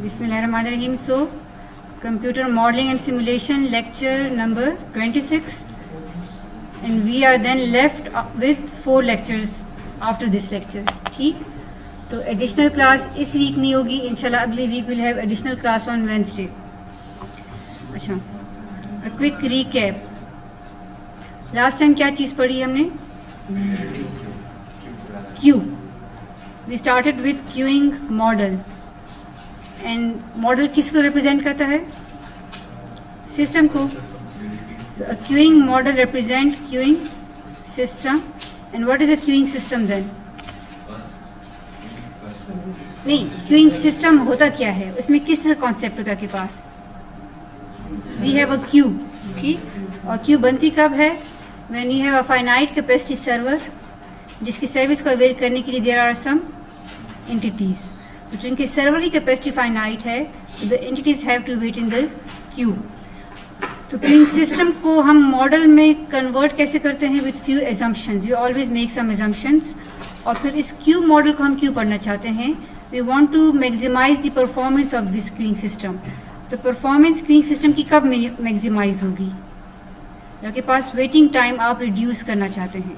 Bismillahirrahmanirrahim. So, computer modeling and simulation lecture number 26, and we are then left with 4 lectures after this lecture. ठीक, तो additional class इस week नहीं होगी, इंशाल्लाह अगली week we'll have additional class on Wednesday. अच्छा, a quick recap. Last time क्या चीज़ पढ़ी हमने? Q. We started with queuing model. And model किसको रिप्रेजेंट करता है? सिस्टम को. So a queuing model represent queuing system. And what is a queuing system then? नहीं, क्यूइंग सिस्टम होता क्या है, उसमें किस कॉन्सेप्ट होता है आपके पास? We have a queue. ठीक, और क्यू बनती कब है? When you have a finite capacity server, जिसकी सर्विस को अवेल करने के लिए देयर आर सम एंटिटीज़. तो चूँकि सर्वर की कैपेसिटी फाइनाइट है, तो the entities have to wait in the queue. तो क्यूइंग सिस्टम को हम मॉडल में कन्वर्ट कैसे करते हैं? With few assumptions. You always make some assumptions. और फिर इस क्यू मॉडल को हम क्यों पढ़ना चाहते हैं? We want to maximize the performance of this queuing system. तो परफॉर्मेंस क्यूइंग सिस्टम की कब मैक्सिमाइज होगी? आपके पास वेटिंग टाइम आप रिड्यूस करना चाहते हैं,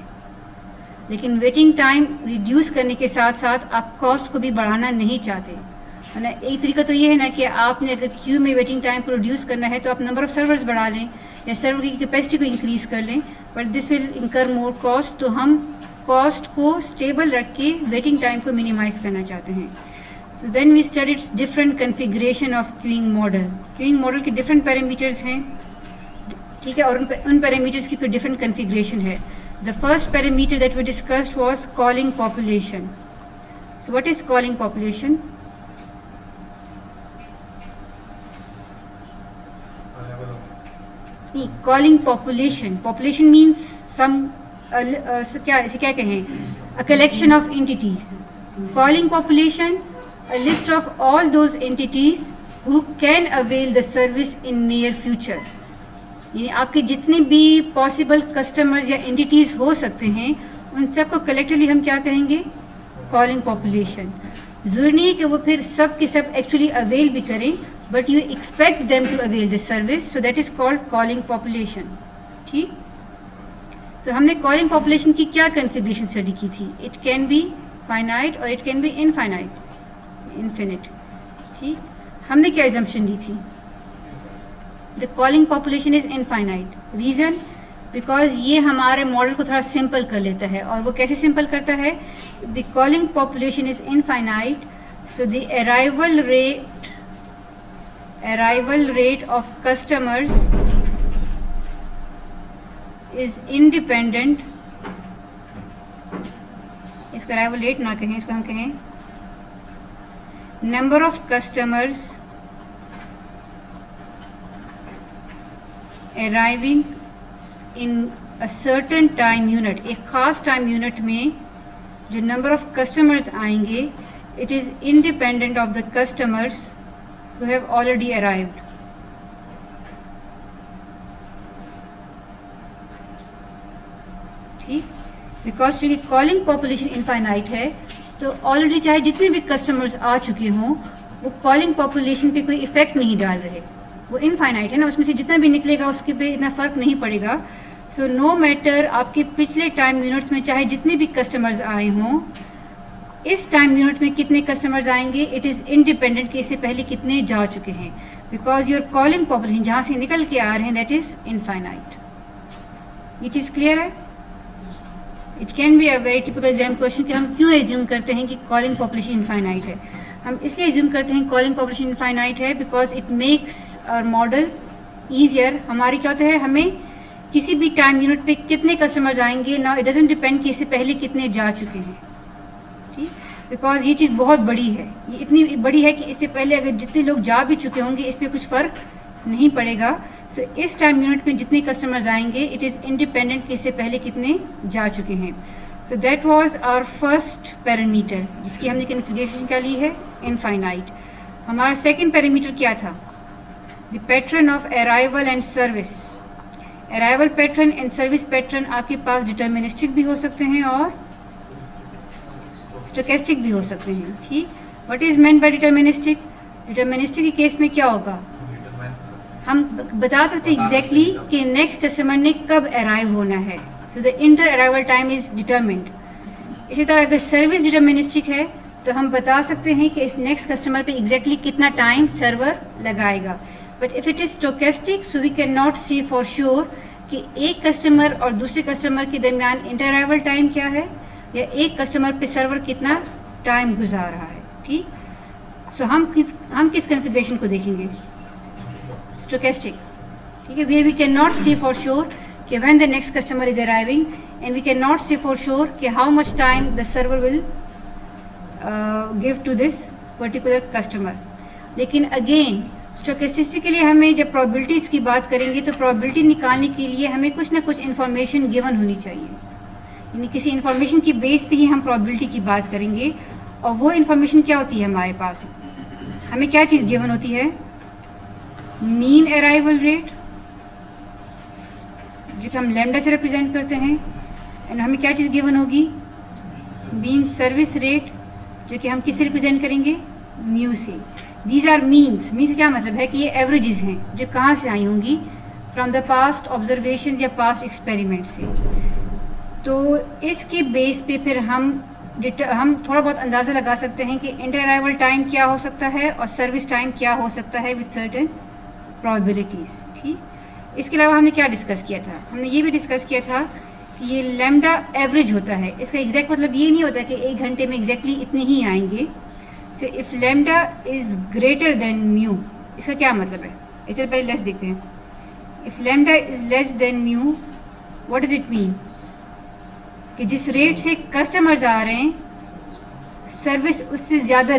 लेकिन वेटिंग टाइम रिड्यूस करने के साथ साथ आप कॉस्ट को भी बढ़ाना नहीं चाहते. है ना? एक तरीका तो ये है ना कि आपने अगर क्यू में वेटिंग टाइम को रिड्यूस करना है तो आप नंबर ऑफ़ सर्वर्स बढ़ा लें या सर्वर की कैपेसिटी को इंक्रीज़ कर लें, बट दिस विल इंकर मोर कॉस्ट. तो हम कॉस्ट को स्टेबल रख के वेटिंग टाइम को मिनिमाइज़ करना चाहते हैं. तो then we studied different configuration of queuing model. Queuing model के डिफरेंट पैरामीटर्स हैं, ठीक है, और उन पैरामीटर्स की फिर डिफरेंट कन्फिग्रेशन है. The first parameter that we discussed was calling population. So what is calling population? Calling population. Population means some क्या कहें? A collection of entities. Calling population, a list of all those entities who can avail the service in near future. यानी आपके जितने भी possible customers या entities हो सकते हैं, उन सब को कलेक्टिवली हम क्या कहेंगे? Calling population. ज़रूरी नहीं है कि वो फिर सब के सब एक्चुअली अवेल भी करें, but you expect them to avail this service, so that is called calling population. ठीक, तो हमने कॉलिंग पॉपुलेशन की क्या कन्फिग्रेशन स्टडी की थी? इट कैन बी फाइनाइट और इट कैन बी इनफिनिट. ठीक, हमने क्या एजम्पशन ली थी? The calling population is infinite. Reason? Because ये हमारे मॉडल को थोड़ा सिंपल कर लेता है. और वो कैसे सिंपल करता है? The calling population is infinite, so the arrival rate of customers is independent. इसको arrival rate ना कहें, इसको हम कहें number of customers arriving in a certain time unit. एक ख़ास टाइम यूनिट में जो नंबर ऑफ कस्टमर्स आएंगे, it is independent of the customers who have already arrived. ठीक, बिकॉज चूँकि कॉलिंग पॉपुलेशन इनफाइनाइट है, तो ऑलरेडी चाहे जितने भी कस्टमर्स आ चुके हों, वो कॉलिंग पॉपुलेशन पे कोई इफ़ेक्ट नहीं डाल रहे. वो इनफाइनाइट है ना, उसमें से जितना भी निकलेगा उसके पे इतना फ़र्क नहीं पड़ेगा. सो नो मैटर आपके पिछले टाइम यूनिट्स में चाहे जितने भी कस्टमर्स आए हों, इस टाइम यूनिट में कितने कस्टमर्स आएंगे, इट इज़ इंडिपेंडेंट कि इससे पहले कितने जा चुके हैं, बिकॉज योर कॉलिंग पॉपुलेशन जहाँ से निकल के आ रहे हैं दैट इज़ इनफाइनाइट. ये चीज़ क्लियर है? It can be a very typical exam question कि हम क्यों एज्यूम करते हैं कि कॉलिंग पॉपुलेशन इनफाइनाइट है. हम इसलिए एज्यूम करते हैं कॉलिंग पॉपुलेशन इनफाइनाइट है because it makes our model easier. हमारी क्या होता है, हमें किसी भी टाइम यूनिट पे कितने कस्टमर्स आएंगे ना, इट डजंट डिपेंड कि इससे पहले कितने जा चुके हैं. ठीक, बिकॉज ये चीज़ बहुत बड़ी है, ये इतनी बड़ी है कि इससे पहले अगर जितने लोग जा भी चुके होंगे इसमें कुछ फ़र्क नहीं पड़ेगा. सो इस टाइम यूनिट में जितने कस्टमर्स आएंगे इट इज़ इंडिपेंडेंट कि इससे पहले कितने जा चुके हैं. So that was our first parameter, जिसकी हमने कन्फिग्रेशन क्या ली है? इनफाइनाइट. हमारा सेकंड पैरामीटर क्या था? The pattern of arrival and service. Arrival pattern and service pattern आपके पास डिटर्मिनिस्टिक भी हो सकते हैं और स्टोकेस्टिक भी हो सकते हैं. ठीक, what is meant bye deterministic? Deterministic के केस में क्या होगा, हम बता सकते हैं एग्जैक्टली कि नेक्स्ट कस्टमर ने कब अराइव होना है, so the inter arrival time is determined. इसी तरह अगर सर्विस डिटर्मिनिस्टिक है तो हम बता सकते हैं कि इस नेक्स्ट कस्टमर पे एग्जैक्टली कितना टाइम सर्वर लगाएगा। But if it is stochastic, so we can not see for sure कि एक कस्टमर और दूसरे कस्टमर के दरमियान इंटर अराइवल टाइम क्या है, या एक कस्टमर पे सर्वर कितना टाइम गुजार रहा है। ठीक, सो हम किस कॉन्फ़िगरेशन को देखेंगे, स्टोकेस्टिक। ठीक है, we can not see for sure कि when the next customer is arriving, and we can not see for sure कि how much time the server will give to this particular customer. लेकिन again stochasticity के लिए हमें जब probabilities की बात करेंगे तो प्रोबेबिलिटी निकालने के लिए हमें कुछ ना कुछ इन्फॉर्मेशन गिवन होनी चाहिए, यानी किसी इन्फॉर्मेशन की बेस पे ही हम प्रोबेबिलिटी की बात करेंगे। और वो इन्फॉर्मेशन क्या होती है हमारे पास, हमें क्या चीज़ गिवन होती है, मीन अराइवल रेट जो कि हम लैम्डा से रिप्रेजेंट करते हैं, एंड हमें क्या चीज़ गिवन होगी, मीन सर्विस रेट जो कि हम किससे रिप्रेजेंट करेंगे, म्यू से। दीज आर मीन्स, मीन से क्या मतलब है कि ये एवरेजेस हैं जो कहाँ से आई होंगी, फ्रॉम द पास्ट ऑब्जर्वेशन या पास्ट एक्सपेरिमेंट से। तो इसके बेस पे फिर हम थोड़ा बहुत अंदाज़ा लगा सकते हैं कि इंटर अराइवल टाइम क्या हो सकता है और सर्विस टाइम क्या हो सकता है विद सर्टेन प्रोबेबिलिटीज़। ठीक, इसके अलावा हमने क्या डिस्कस किया था, हमने ये भी डिस्कस किया था कि ये लैम्डा एवरेज होता है। इसका एग्जैक्ट मतलब ये नहीं होता कि एक घंटे में एग्जैक्टली इतने ही आएंगे। सो if lambda is greater then mu, इसका क्या मतलब है, इससे पहले लेस देखते हैं। If lambda is less than mu, what does it mean, कि जिस रेट से कस्टमर्स आ रहे हैं, सर्विस उससे ज़्यादा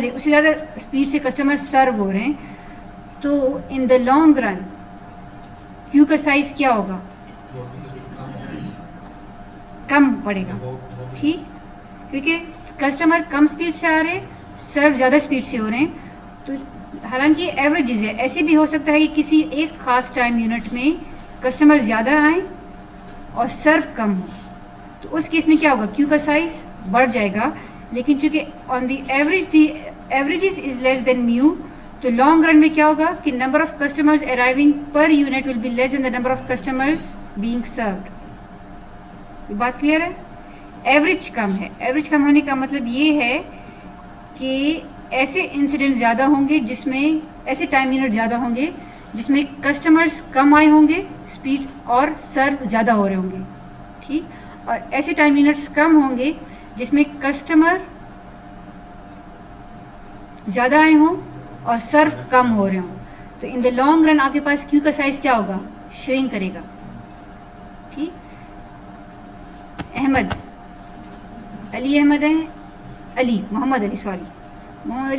स्पीड से कस्टमर सर्व हो रहे हैं, तो इन द लॉन्ग रन क्यू का साइज़ क्या होगा, कम पड़ेगा। ठीक, क्योंकि कस्टमर कम स्पीड से आ रहे हैं, सर्व ज़्यादा स्पीड से हो रहे हैं। तो हालांकि एवरेजेस है, ऐसे भी हो सकता है कि किसी एक ख़ास टाइम यूनिट में कस्टमर ज़्यादा आए और सर्व कम हो, तो उस केस में क्या होगा, क्यू का साइज़ बढ़ जाएगा। लेकिन चूँकि on the averages is less than mu, तो लॉन्ग रन में क्या होगा कि number of customers arriving per unit will be less than the number of customers being served. बात क्लियर है? एवरेज कम है, एवरेज कम होने का मतलब ये है कि ऐसे इंसिडेंट ज़्यादा होंगे जिसमें, ऐसे टाइम यूनिट ज़्यादा होंगे जिसमें कस्टमर्स कम आए होंगे स्पीड और सर्व ज़्यादा हो रहे होंगे। ठीक, और ऐसे टाइम यूनिट्स कम होंगे जिसमें कस्टमर ज़्यादा आए हों और सर्व कम हो रहे हों। तो इन द लॉन्ग रन आपके पास क्यू का साइज़ क्या होगा, श्रिंक करेगा। ठीक, मोहम्मद अली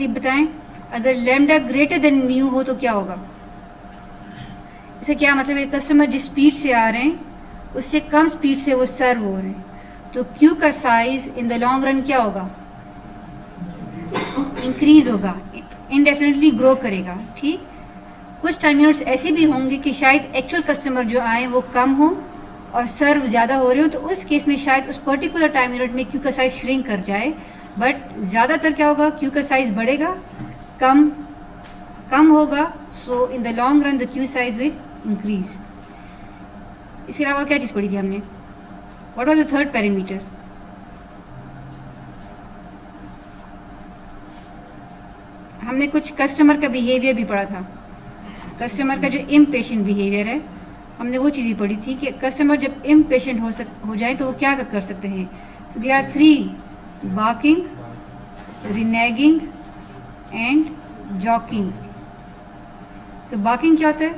बताएं, अगर लैम्डा ग्रेटर देन म्यू हो तो क्या होगा, इसे क्या मतलब है, कस्टमर जिस स्पीड से आ रहे हैं उससे कम स्पीड से वो सर्व हो रहे हैं, तो क्यू का size in the long run क्या होगा, इंक्रीज होगा, इनडेफिनेटली ग्रो करेगा। ठीक, कुछ टाइम यूनिट्स ऐसे भी होंगे कि शायद एक्चुअल कस्टमर जो आए वो कम हो और सर्व ज़्यादा हो रहे हो, तो उस केस में शायद उस पर्टिकुलर टाइम यूनिट में क्यू का साइज श्रिंक कर जाए। बट ज़्यादातर क्या होगा, क्यू का साइज बढ़ेगा, कम होगा। So in the long run the queue size will increase. इसके अलावा क्या चीज़ पढ़ी थी हमने, what was the third parameter, हमने कुछ कस्टमर का बिहेवियर भी पढ़ा था। कस्टमर का जो इम्पेशेंट बिहेवियर है, हमने वो चीज़ ही पढ़ी थी कि कस्टमर जब इम्पेशेंट हो जाए तो वो क्या कर सकते हैं। So there are 3, balking, reneging and jockeying. So balking क्या होता है,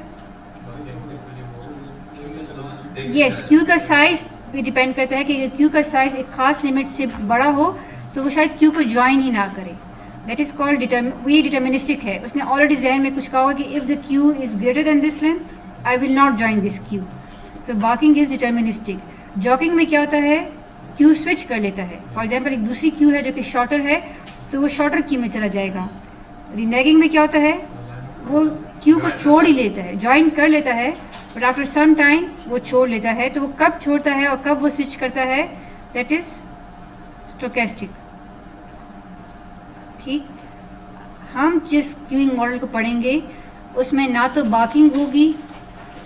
यस, क्यू का साइज पे डिपेंड करता है कि क्यू का साइज एक खास लिमिट से बड़ा हो तो वो शायद क्यू को ज्वाइन ही ना करे। दैट इज़ कॉल्ड ये डिटर्मिनिस्टिक है। उसने ऑलरेडी जहन में कुछ कहा होगा कि if the queue is greater then this length I will not join this queue. So balking is deterministic. Jockeying में क्या होता है, क्यू स्विच कर लेता है। फॉर एग्जाम्पल एक दूसरी क्यू है जो कि शॉर्टर है तो वो शॉर्टर क्यू में चला जाएगा। रिनेगिंग में क्या होता है, वो क्यू को छोड़ ही लेता है, ज्वाइन कर लेता है बट आफ्टर सम टाइम वो छोड़ लेता है। तो वो कब छोड़ता है और कब वो स्विच करता है, दैट इज़ स्टोकेस्टिक। ठीक, हम जिस क्यूइंग मॉडल को पढ़ेंगे उसमें ना तो बाकिंग होगी,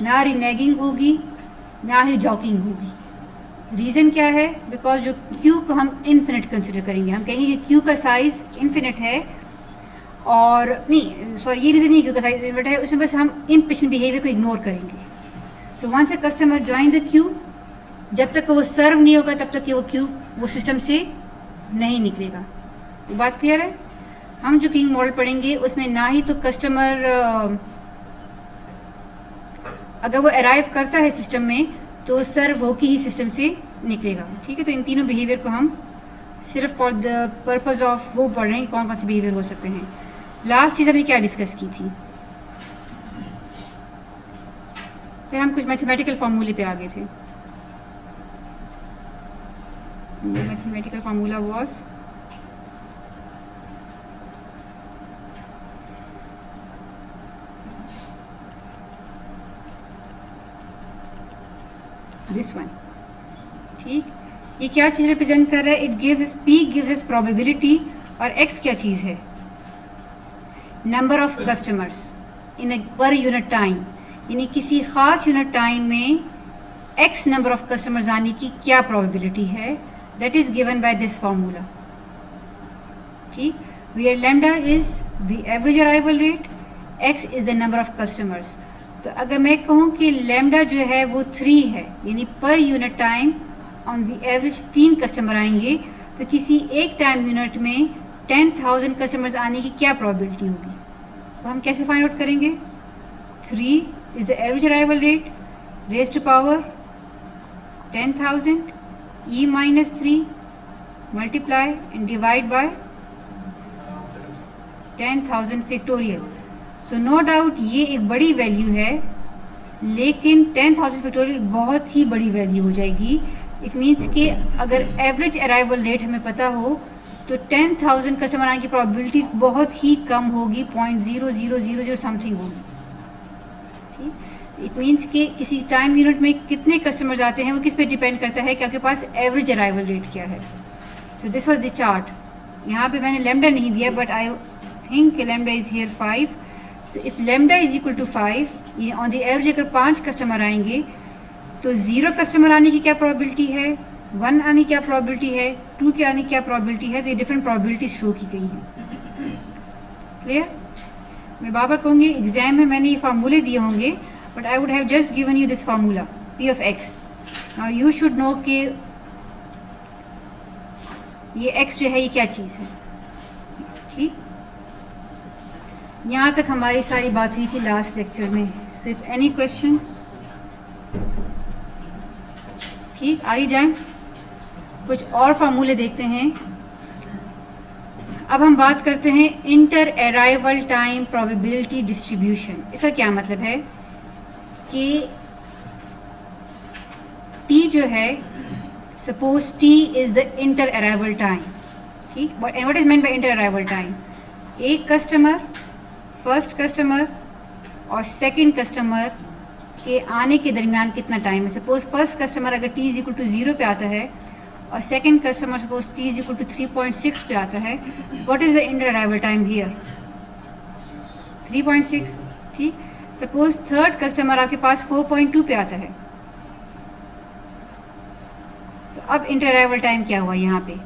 ना रिनेगिंग होगी, ना ही जॉकिंग होगी। रीज़न क्या है? बिकॉज जो क्यू को हम इन्फिनिट कंसिडर करेंगे, हम कहेंगे कि क्यू का साइज़ इन्फिनिट है, और नहीं सॉरी ये रीज़न नहीं, क्यू का साइज इन्फिनिट है, उसमें बस हम इम्पेशेंट बिहेवियर को इग्नोर करेंगे। So once a customer join the queue, जब तक वो सर्व नहीं होगा तब तक कि वो क्यू वो सिस्टम से नहीं निकलेगा। तो बात क्लियर है? हम जो क्यूइंग मॉडल पढ़ेंगे उसमें ना ही तो कस्टमर अगर वो अराइव करता है सिस्टम में तो सर्व होके ही सिस्टम से निकलेगा। ठीक है, तो इन तीनों बिहेवियर को हम सिर्फ फॉर द पर्पस ऑफ वो पढ़ रहे हैं कौन कौन से बिहेवियर हो सकते हैं। लास्ट चीज़ हमने क्या डिस्कस की थी? फिर हम कुछ मैथमेटिकल फार्मूले पे आ गए थे। Mathematical formula was this one. ठीक, ये क्या चीज़ रिप्रेजेंट कर रहा है? It gives P gives us probability, और एक्स क्या चीज़ है? Number of customers in a per unit time, यानी किसी ख़ास यूनिट टाइम में एक्स नंबर ऑफ कस्टमर्स आने की क्या प्रोबेबिलिटी है, that is given by this formula. ठीक, where lambda is the average arrival rate, X is the number of customers. तो अगर मैं कहूँ कि लैम्डा जो है वो 3 है, यानी पर unit time on the average 3 customer आएंगे, तो किसी एक टाइम यूनिट में 10,000 कस्टमर्स आने की क्या प्रोबेबिलिटी होगी? तो हम कैसे फाइंड आउट करेंगे? 3 is the average arrival rate raise to power 10,000 e minus 3 multiply and divide by 10,000 फैक्टोरियल। सो नो डाउट ये एक बड़ी वैल्यू है, लेकिन 10,000 फैक्टोरियल बहुत ही बड़ी वैल्यू हो जाएगी। इट मीन्स कि अगर एवरेज अराइवल रेट हमें पता हो तो 10,000 कस्टमर आने की प्रोबेबिलिटी बहुत ही कम होगी, 0.0000 समथिंग होगी। ठीक, इट मीन्स कि किसी टाइम यूनिट में कितने कस्टमर्स आते हैं वो किस पे डिपेंड करता है कि आपके पास एवरेज अराइवल रेट क्या है। So this was the chart. यहाँ पे मैंने लैम्डा नहीं दिया, but I think lambda is here 5। So if lambda is equal to 5, ये ऑन द एवरेज अगर 5 कस्टमर आएंगे तो 0 कस्टमर आने की क्या प्रोबेबिलिटी है, 1 आने की क्या प्रोबेबिलिटी है, 2 के आने की क्या प्रोबेबिलिटी है। तो ये डिफरेंट प्रोबेबिलिटीज शो की गई हैं। क्लियर? मैं बार बार कहूँगी एग्जाम में मैंने ये फार्मूले दिए होंगे, but I would have just given you this formula P of x. Now you should know कि ये एक्स जो है ये क्या चीज़ है। ठीक, यहाँ तक हमारी सारी बात हुई थी लास्ट लेक्चर में। सो इफ एनी क्वेश्चन, ठीक, आ ही जाए। कुछ और फार्मूले देखते हैं। अब हम बात करते हैं inter arrival time probability distribution. इसका क्या मतलब है कि टी जो है, suppose T is the inter arrival time. ठीक, and what is meant by inter arrival time? एक कस्टमर, फर्स्ट कस्टमर और सेकंड कस्टमर के आने के दरमियान कितना टाइम है। सपोज फर्स्ट कस्टमर अगर टी इज इक्वल टू 0 पे आता है और second customer suppose T is equal to 3.6 पे आता है, what is the inter arrival time here? 3.6। ठीक, सपोज थर्ड कस्टमर आपके पास 4.2 पे आता है, तो अब इंटर अराइवल टाइम क्या हुआ यहाँ पे?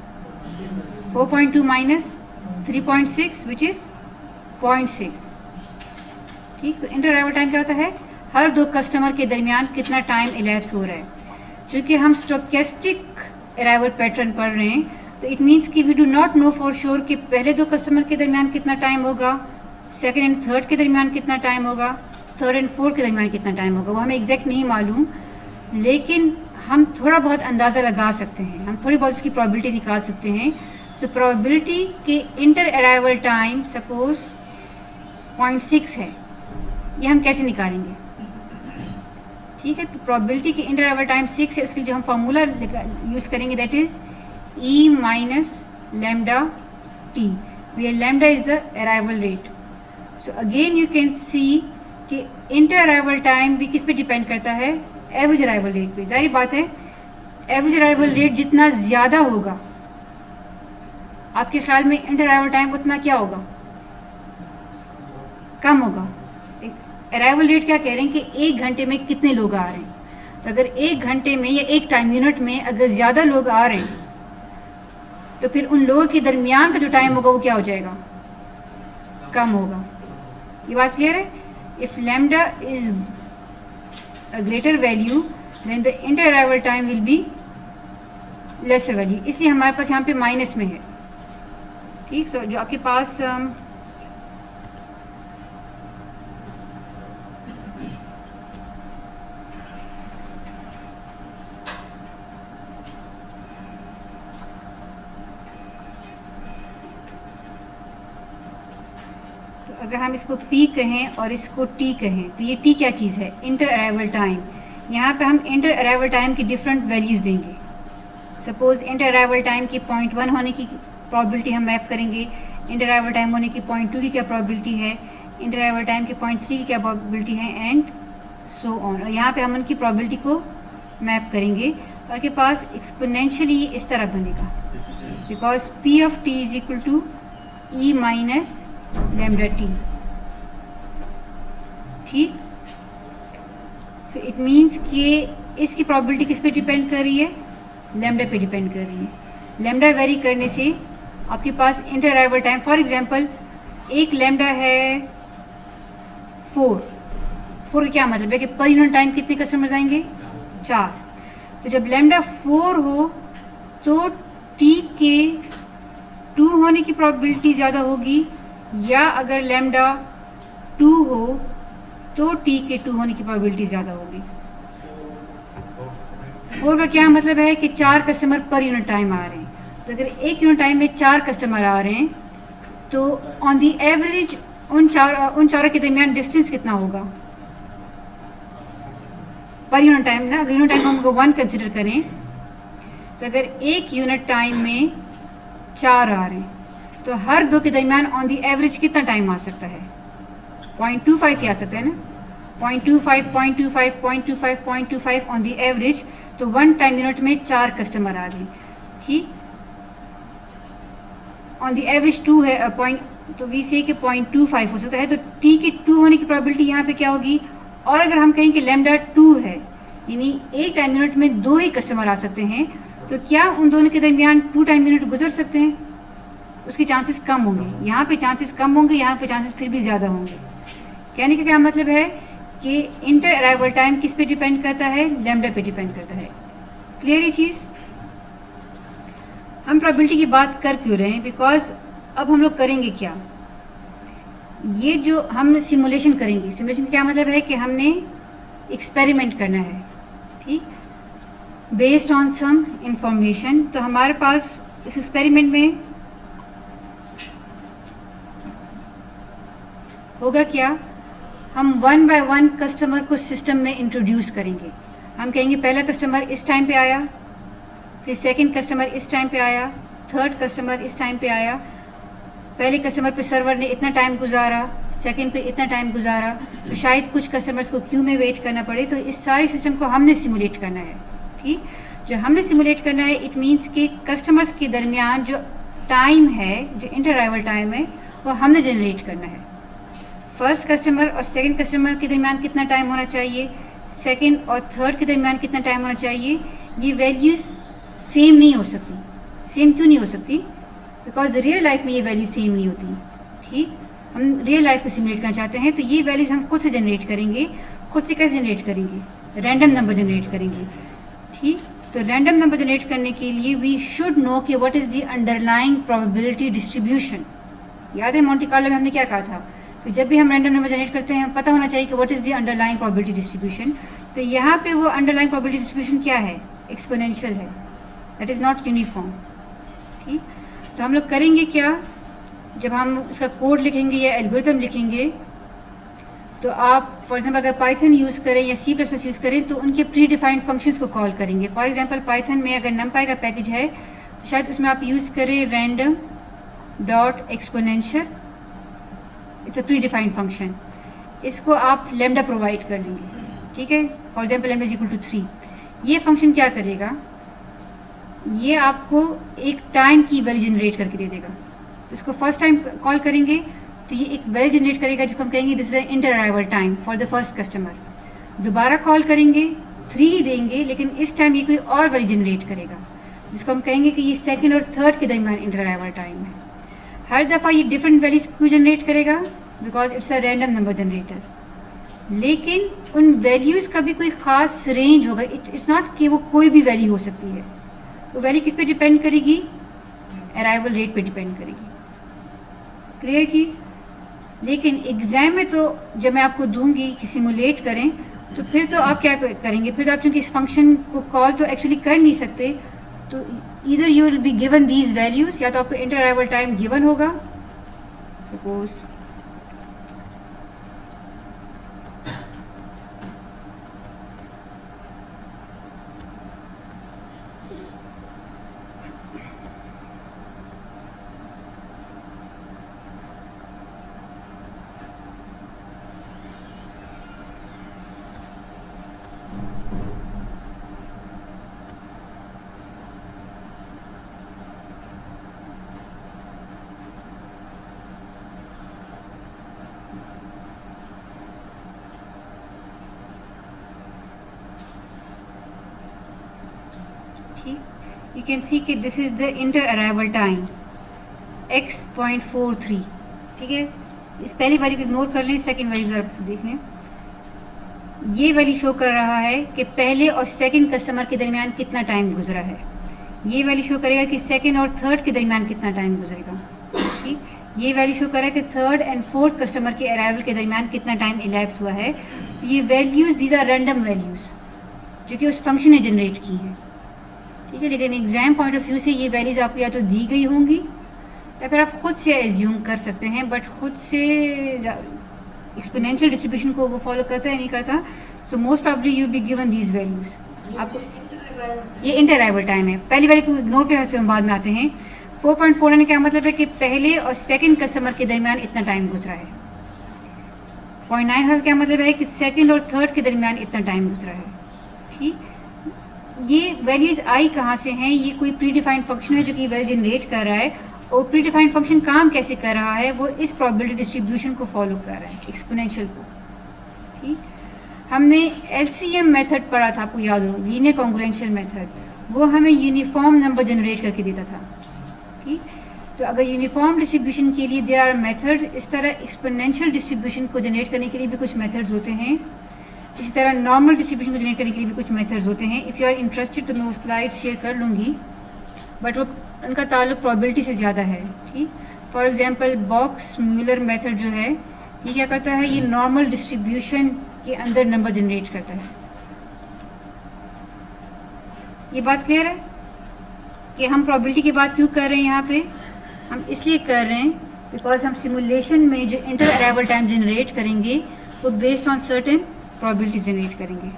4.2 माइनस 3.6 विच इज़ 0.6। ठीक, तो इंटर अराइवल टाइम क्या होता है? हर 2 कस्टमर के दरमियान कितना टाइम इलैप्स हो रहा है। चूँकि हम स्टोकेस्टिक अराइवल पैटर्न पढ़ रहे हैं, तो इट मीन्स कि we do not know for sure कि पहले 2 कस्टमर के दरमियान कितना टाइम होगा, सेकंड एंड थर्ड के दरमियान कितना टाइम होगा, थर्ड एंड फोर्थ के दरमियान कितना टाइम होगा। वो हमें एग्जैक्ट नहीं मालूम, लेकिन हम थोड़ा बहुत अंदाज़ा लगा सकते हैं, हम थोड़ी बहुत उसकी प्रोबेबिलिटी निकाल सकते हैं। तो प्रोबेबिलिटी के इंटर अराइवल टाइम सपोज 0.6 है, ये हम कैसे निकालेंगे? ठीक है, तो प्रोबेबिलिटी की इंटर अराइवल टाइम 6 है, उसके लिए जो हम फार्मूला यूज़ करेंगे that is E minus lambda T, where lambda is the arrival rate. So again you can see कि इंटर अराइवल टाइम भी किस पे डिपेंड करता है? एवरेज अराइवल रेट पे। जाहिर बात है एवरेज अराइवल रेट जितना ज़्यादा होगा आपके ख्याल में इंटर अराइवल टाइम उतना क्या होगा? कम होगा। अराइवल रेट क्या कह रहे हैं कि 1 घंटे में कितने लोग आ रहे हैं। तो अगर 1 घंटे में या 1 टाइम यूनिट में अगर ज़्यादा लोग आ रहे हैं तो फिर उन लोगों के दरमियान का जो टाइम होगा वो क्या हो जाएगा, कम होगा। ये बात क्लियर है? If lambda is a greater value then the inter arrival time will be lesser value, इसलिए हमारे पास यहाँ पे माइनस में है। ठीक, सो जो आपके पास अगर हम इसको P कहें और इसको T कहें तो ये T क्या चीज़ है, इंटर अराइवल टाइम। यहाँ पे हम इंटर अराइवल टाइम की डिफरेंट वैल्यूज़ देंगे। सपोज़ इंटर अराइवल टाइम की 0.1 होने की प्रोबेबिलिटी हम मैप करेंगे, इंटर अराइवल टाइम होने की 0.2 की क्या प्रोबेबिलिटी है, इंटर अराइवल टाइम की 0.3 की क्या प्रोबेबिलिटी है, एंड सो ऑन। और यहाँ पे हम उनकी प्रोबेबिलिटी को मैप करेंगे तो आपके पास एक्सपोनेंशियली इस तरह बनेगा, because P of T is equal to E minus lambda T। ठीक, सो इट मीन्स कि इसकी प्रोबेबिलिटी किस पे डिपेंड कर रही है, लैम्डा पे डिपेंड कर रही है। लैम्डा वेरी करने से आपके पास inter arrival time, for example एक लैम्डा है 4 का क्या मतलब है कि पर यूनिट टाइम कितने कस्टमर्स आएंगे, 4। तो जब लैम्डा 4 हो तो T के 2 होने की प्रोबेबिलिटी ज़्यादा होगी, या अगर लैम्डा 2 हो तो T के 2 होने की प्रोबेबिलिटी ज़्यादा होगी। 4 का क्या मतलब है कि 4 कस्टमर पर यूनिट टाइम आ रहे हैं। तो अगर एक यूनिट टाइम में 4 कस्टमर आ रहे हैं तो ऑन दी एवरेज उन चारों के दरमियान डिस्टेंस कितना होगा पर यूनिट टाइम ना। अगर यूनिट टाइम हम 1 कंसिडर करें तो अगर एक यूनिट टाइम में 4 आ रहे हैं तो हर 2 के दरमियान ऑन दी एवरेज कितना टाइम आ सकता है, 0.25 ही आ सकता है ना, 0.25 0.25 0.25 0.25 ऑन दी एवरेज। तो 1 टाइम यूनिट में 4 कस्टमर आ गए। ठीक, ऑन दी एवरेज 2 है पॉइंट, तो वी से कि 0.25 हो सकता है। तो T के 2 होने की प्रोबेबिलिटी यहाँ पे क्या होगी। और अगर हम कहें कि लैम्डा 2 है, यानी एक टाइम यूनिट में 2 ही कस्टमर आ सकते हैं, तो क्या उन दोनों के दरमियान 2 टाइम यूनिट गुजर सकते हैं, उसके चांसेस कम होंगे। यहाँ पे चांसेस कम होंगे, यहाँ पे चांसेस फिर भी ज़्यादा होंगे। कहने का क्या मतलब है कि इंटर अराइवल टाइम किस पे डिपेंड करता है, लैम्डा पे डिपेंड करता है। क्लियर ये चीज़। हम प्रोबेबिलिटी की बात कर क्यों रहे हैं, बिकॉज अब हम लोग करेंगे क्या, ये जो हम सिमुलेशन करेंगे, सिमुलेशन का क्या मतलब है कि हमने एक्सपेरिमेंट करना है। ठीक, बेस्ड ऑन सम इंफॉर्मेशन। तो हमारे पास इस एक्सपेरिमेंट में होगा क्या, हम 1 बाय 1 कस्टमर को सिस्टम में इंट्रोड्यूस करेंगे। हम कहेंगे पहला कस्टमर इस टाइम पे आया, फिर सेकंड कस्टमर इस टाइम पे आया, थर्ड कस्टमर इस टाइम पे आया। पहले कस्टमर पे सर्वर ने इतना टाइम गुजारा, सेकंड पे इतना टाइम गुजारा, तो शायद कुछ कस्टमर्स को क्यू में वेट करना पड़े। तो इस सारे सिस्टम को हमने सिमुलेट करना है। ठीक, जो हमने सिमुलेट करना है, इट मीन्स कि कस्टमर्स के दरमियान जो टाइम है, जो इंटर अराइवल टाइम है, वो हमने जनरेट करना है। फर्स्ट कस्टमर और सेकंड कस्टमर के दरमियान कितना टाइम होना चाहिए, सेकंड और थर्ड के दरमियान कितना टाइम होना चाहिए। ये वैल्यूज़ सेम नहीं हो सकती। सेम क्यों नहीं हो सकती, बिकॉज रियल लाइफ में ये वैल्यू सेम नहीं होती। ठीक, हम रियल लाइफ को सिमुलेट करना चाहते हैं, तो ये वैल्यूज़ हम खुद से जनरेट करेंगे। खुद से कैसे जनरेट करेंगे, रैंडम नंबर जनरेट करेंगे। ठीक, तो रैंडम नंबर जनरेट करने के लिए वी शुड नो कि what is the underlying probability distribution. याद है मॉन्टे कार्लो में हमने क्या कहा था, तो जब भी हम रैंडम नंबर जनरेट करते हैं पता होना चाहिए कि what is the underlying probability distribution. तो यहाँ पे वो अंडरलाइंग प्रोबेबिलिटी डिस्ट्रीब्यूशन क्या है, एक्सपोनेंशियल है, दैट इज़ नॉट यूनिफॉर्म। ठीक, तो हम लोग करेंगे क्या, जब हम इसका कोड लिखेंगे या एल्गोरिथम लिखेंगे, तो आप फॉर एग्जांपल अगर पाइथन यूज़ करें या C++ यूज़ करें तो उनके प्री डिफाइंड फंक्शंस को कॉल करेंगे। फॉर एग्जांपल पाइथन में अगर numpy का पैकेज है तो शायद उसमें आप यूज़ करें random dot exponential, it's a pre defined function. इसको आप लैम्डा प्रोवाइड कर देंगे। ठीक है, for example lambda is equal to 3। ये फंक्शन क्या करेगा, ये आपको एक टाइम की वैल्यू जनरेट करके दे देगा। तो इसको फर्स्ट टाइम कॉल करेंगे तो ये एक वैल्यू जनरेट करेगा जिसको हम कहेंगे this is inter arrival time for the first customer. दोबारा कॉल करेंगे 3 ही देंगे, लेकिन इस टाइम ये कोई और वैल्यू जनरेट करेगा जिसको हम कहेंगे कि ये सेकंड और थर्ड के दरमियान इंटर अराइवल टाइम है। हर दफ़ा ये डिफरेंट वैल्यूज क्यों जनरेट करेगा? Because it's a random number generator. लेकिन उन वैल्यूज़ का भी कोई ख़ास रेंज होगा। इट्स नॉट कि वो कोई भी वैल्यू हो सकती है। वो वैल्यू किस पे डिपेंड करेगी? अराइवल रेट पे डिपेंड करेगी। क्लियर चीज़? लेकिन एग्ज़ाम में तो जब मैं आपको दूंगी कि सिमुलेट करें, तो फिर तो आप क्या करेंगे? फिर तो आप चूँकि इस फंक्शन को कॉल तो एक्चुअली कर नहीं सकते, तो इधर you will be given these values, या तो आपको इंटर अराइवल टाइम गिवन होगा, सपोज you can see कि this is the inter arrival time x.43। ठीक है, इस पहली वैल्यू को इग्नोर कर लें, सेकंड वैल्यू ज़रा देख लें। ये वैल्यू शो कर रहा है कि पहले और सेकंड कस्टमर के दरमियान कितना टाइम गुजरा है। ये वैल्यू शो करेगा कि सेकंड और थर्ड के दरमियान कितना टाइम गुजरेगा। ठीक, ये वैल्यू शो कर रहा है कि थर्ड एंड फोर्थ कस्टमर के अराइवल के दरमियान कितना टाइम इलैप्स हुआ है। तो ये values these are random values जो कि उस फंक्शन ने जनरेट की हैं। ठीक है, लेकिन एग्ज़ाम पॉइंट ऑफ व्यू से ये वैल्यूज़ आपको या तो दी गई होंगी या फिर आप ख़ुद से एज्यूम कर सकते हैं, बट खुद से एक्सपोनेंशियल डिस्ट्रीब्यूशन को वो फॉलो करता है नहीं करता। So most probably you be given these values. आपको ये इंटर अराइवल टाइम है। पहली वैल्यू को इग्नोर करके हम बाद में आते हैं। 4.4 का मतलब है कि पहले और सेकंड कस्टमर के दरमियान इतना टाइम गुजरा है। 0.95 का मतलब है कि सेकंड और थर्ड के दरमियान इतना टाइम गुजरा है। ठीक, ये वैल्यूज़ आई कहाँ से हैं? ये कोई प्री डिफाइंड फंक्शन है जो कि वैल्यू जनरेट कर रहा है, और प्री डिफाइंड फंक्शन काम कैसे कर रहा है? वो इस प्रोबेबिलिटी डिस्ट्रीब्यूशन को फॉलो कर रहा है, एक्सपोनेंशियल को। ठीक, हमने एलसीएम मेथड पढ़ा था, आपको याद हो, लीनियर कॉन्ग्रुएंशियल मेथड। वो हमें यूनिफॉर्म नंबर जनरेट करके देता था। ठीक, तो अगर यूनिफॉर्म डिस्ट्रीब्यूशन के लिए देयर आर मेथड्स, इस तरह एक्सपोनेंशियल डिस्ट्रीब्यूशन को जनरेट करने के लिए भी कुछ मेथड्स होते हैं। इसी तरह नॉर्मल डिस्ट्रीब्यूशन को जनरेट करने के लिए भी कुछ मेथड्स होते हैं। इफ़ यू आर इंटरेस्टेड तो मैं वो स्लाइड शेयर कर लूँगी, बट वो उनका ताल्लुक प्रोबेबिलिटी से ज़्यादा है। ठीक, for example box Muller method जो है, ये क्या करता है? ये नॉर्मल डिस्ट्रीब्यूशन के अंदर नंबर जनरेट करता है। ये बात क्लियर है कि हम प्रोबेबिलिटी की बात क्यों कर रहे हैं यहाँ पे? हम इसलिए कर रहे हैं बिकॉज हम सिमुलेशन में जो इंटर अराइवल टाइम जनरेट करेंगे वो based on certain probability generate करेंगे।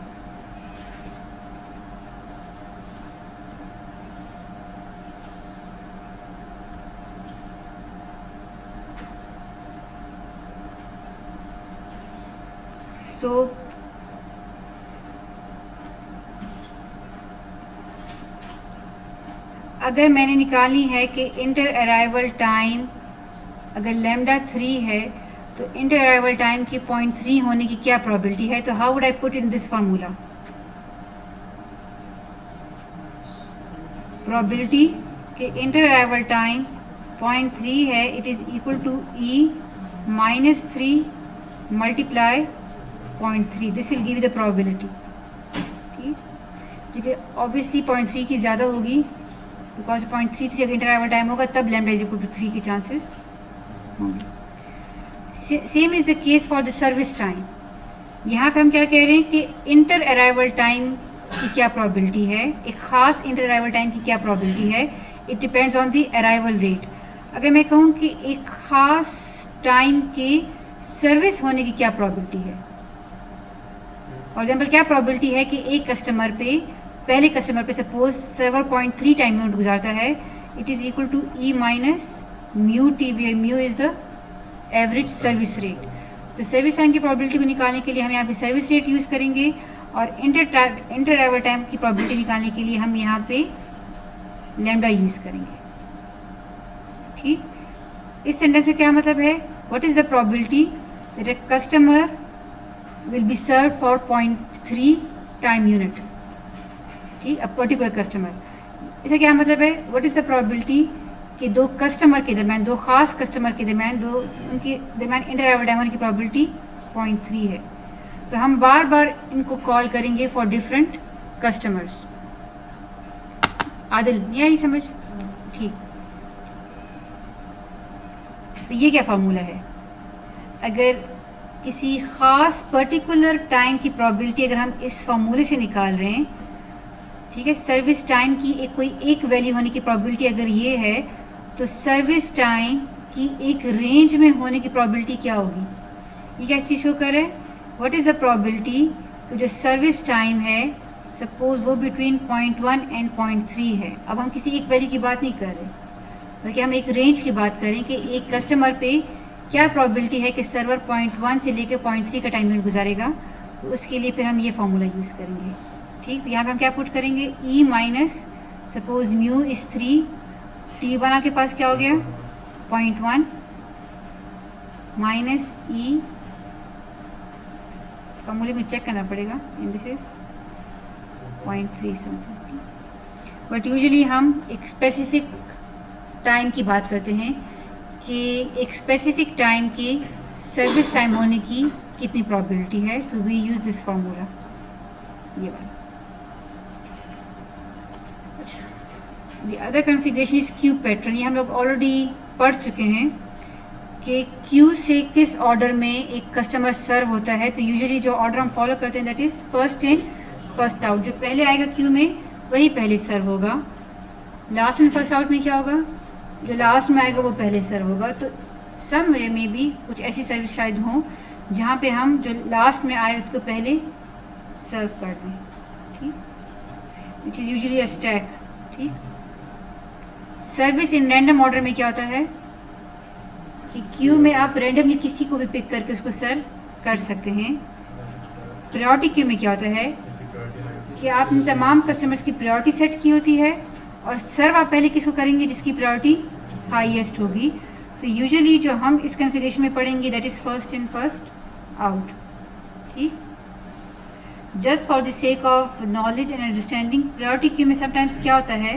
सो अगर मैंने निकालनी है कि इंटर अराइवल टाइम अगर लैम्डा 3 है तो इंटर अराइवल टाइम की 0.3 होने की क्या प्रोबेबिलिटी है, तो how would I put in this formula? Probability कि इंटर अराइवल टाइम 0.3 है, it is equal to E minus 3 multiply 0.3। This will give you the probability. ठीक, क्योंकि ऑब्वियसली 0.3 की ज़्यादा होगी, बिकॉज 0.33 अगर इंटर अराइवल टाइम होगा तब लैम्डा इज इक्वल टू 3 के चांसेस होंगे। Same is the case for the service time. यहाँ पे हम क्या कह रहे हैं कि इंटर अराइवल टाइम की क्या प्रोबेबिलिटी है, एक ख़ास इंटर अराइवल टाइम की क्या प्रोबेबिलिटी है? It depends on the arrival rate. अगर मैं कहूँ कि एक ख़ास टाइम के सर्विस होने की क्या प्रोबेबिलिटी है, फॉर एग्जाम्पल क्या प्रोबेबिलिटी है कि एक कस्टमर पे, पहले कस्टमर पे सपोज सर्वर 0.3 टाइम यूनिट गुजारता है, it is equal to E minus mu T, where mu is the average service rate. तो सर्विस टाइम की प्रोबेबिलिटी को निकालने के लिए हम यहाँ पे सर्विस रेट यूज़ करेंगे, और इंटर अराइवल टाइम की प्रोबेबिलिटी निकालने के लिए हम यहाँ पे लैम्डा यूज़ करेंगे। ठीक, इस सेंटेंस का क्या मतलब है? what is the probability that a customer will be served for 0.3 time unit, ठीक, a particular customer. इसका क्या मतलब है, what is the probability कि दो कस्टमर के दरमियान, दो ख़ास कस्टमर के दरमियान, दो उनके दरमियान इंटरवल टाइम होने की probability 0.3 है. तो हम बार बार इनको कॉल करेंगे फॉर डिफरेंट कस्टमर्स. आदिल, ये नहीं समझ, ठीक. तो ये क्या फार्मूला है, अगर किसी ख़ास पर्टिकुलर टाइम की प्रोबेबिलिटी अगर हम इस फार्मूले से निकाल रहे हैं, ठीक है, सर्विस टाइम की एक वैल्यू होने की प्रोबेबिलिटी अगर ये है, तो सर्विस टाइम की एक रेंज में होने की प्रोबेबिलिटी क्या होगी. ये क्या चीज़ शो कर रहा है, व्हाट इज़ द प्रोबेबिलिटी कि जो सर्विस टाइम है सपोज वो बिटवीन 0.1 एंड 0.3 है. अब हम किसी एक वैल्यू की बात नहीं कर रहे, बल्कि हम एक रेंज की बात करें कि एक कस्टमर पे क्या प्रोबेबिलिटी है कि सर्वर 0.1 से लेकर 0.3 का टाइम यूनिट गुजारेगा. तो उसके लिए फिर हम ये फार्मूला यूज़ करेंगे, ठीक. तो यहाँ पे हम क्या पुट करेंगे, E minus suppose mu is 3, T one आपके पास क्या हो गया 0.1 माइनस ई, फार्मूले में चेक करना पड़ेगा, in this is 0.3 something. But usually हम एक स्पेसिफिक टाइम की बात करते हैं कि एक स्पेसिफिक टाइम के सर्विस टाइम होने की कितनी प्रोबेबिलिटी है. So we use this formula, ये वाला. अच्छा, the other configuration is queue pattern. ये हम लोग ऑलरेडी पढ़ चुके हैं कि क्यू से किस ऑर्डर में एक कस्टमर सर्व होता है. तो यूजुअली जो ऑर्डर हम फॉलो करते हैं that is first in first out. जो पहले आएगा क्यू में वही पहले सर्व होगा. लास्ट इन फर्स्ट आउट में क्या होगा, जो लास्ट में आएगा वो पहले सर्व होगा. तो सम वे में भी कुछ ऐसी सर्विस शायद हों जहाँ पे हम जो लास्ट में आए उसको पहले सर्व कर दें, ठीक, which is usually a stack, ठीक. सर्विस इन रैंडम ऑर्डर में क्या होता है कि क्यू में आप रैंडमली किसी को भी पिक करके उसको सर्व कर सकते हैं. प्रायोरिटी क्यू में क्या होता है कि आपने तमाम कस्टमर्स की प्रायोरिटी सेट की होती है और सर्व आप पहले किसको करेंगे जिसकी प्रायोरिटी हाईएस्ट होगी. तो यूजुअली जो हम इस कॉन्फ़िगरेशन में पढ़ेंगे that is first in first out, ठीक. Just for the sake of knowledge and understanding, priority queue में समटाइम्स क्या होता है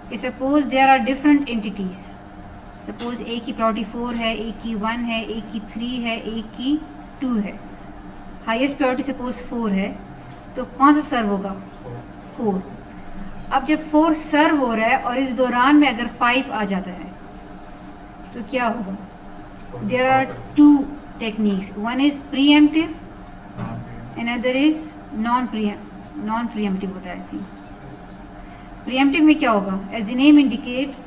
कि suppose there are different entities, suppose A की प्रायोरिटी 4 है, ए की 1 है, ए की 3 है, ए की 2 है. हाईएस्ट प्रायोरिटी सपोज 4 है, तो कौन सा सर्व होगा 4. अब जब 4 सर्व हो रहा है और इस दौरान में अगर 5 आ जाता है तो क्या होगा. There are 2 techniques, one is preemptive and other is non preemptive होता है. प्रीएम्प्टिव में क्या होगा, एज द नेम इंडिकेट्स,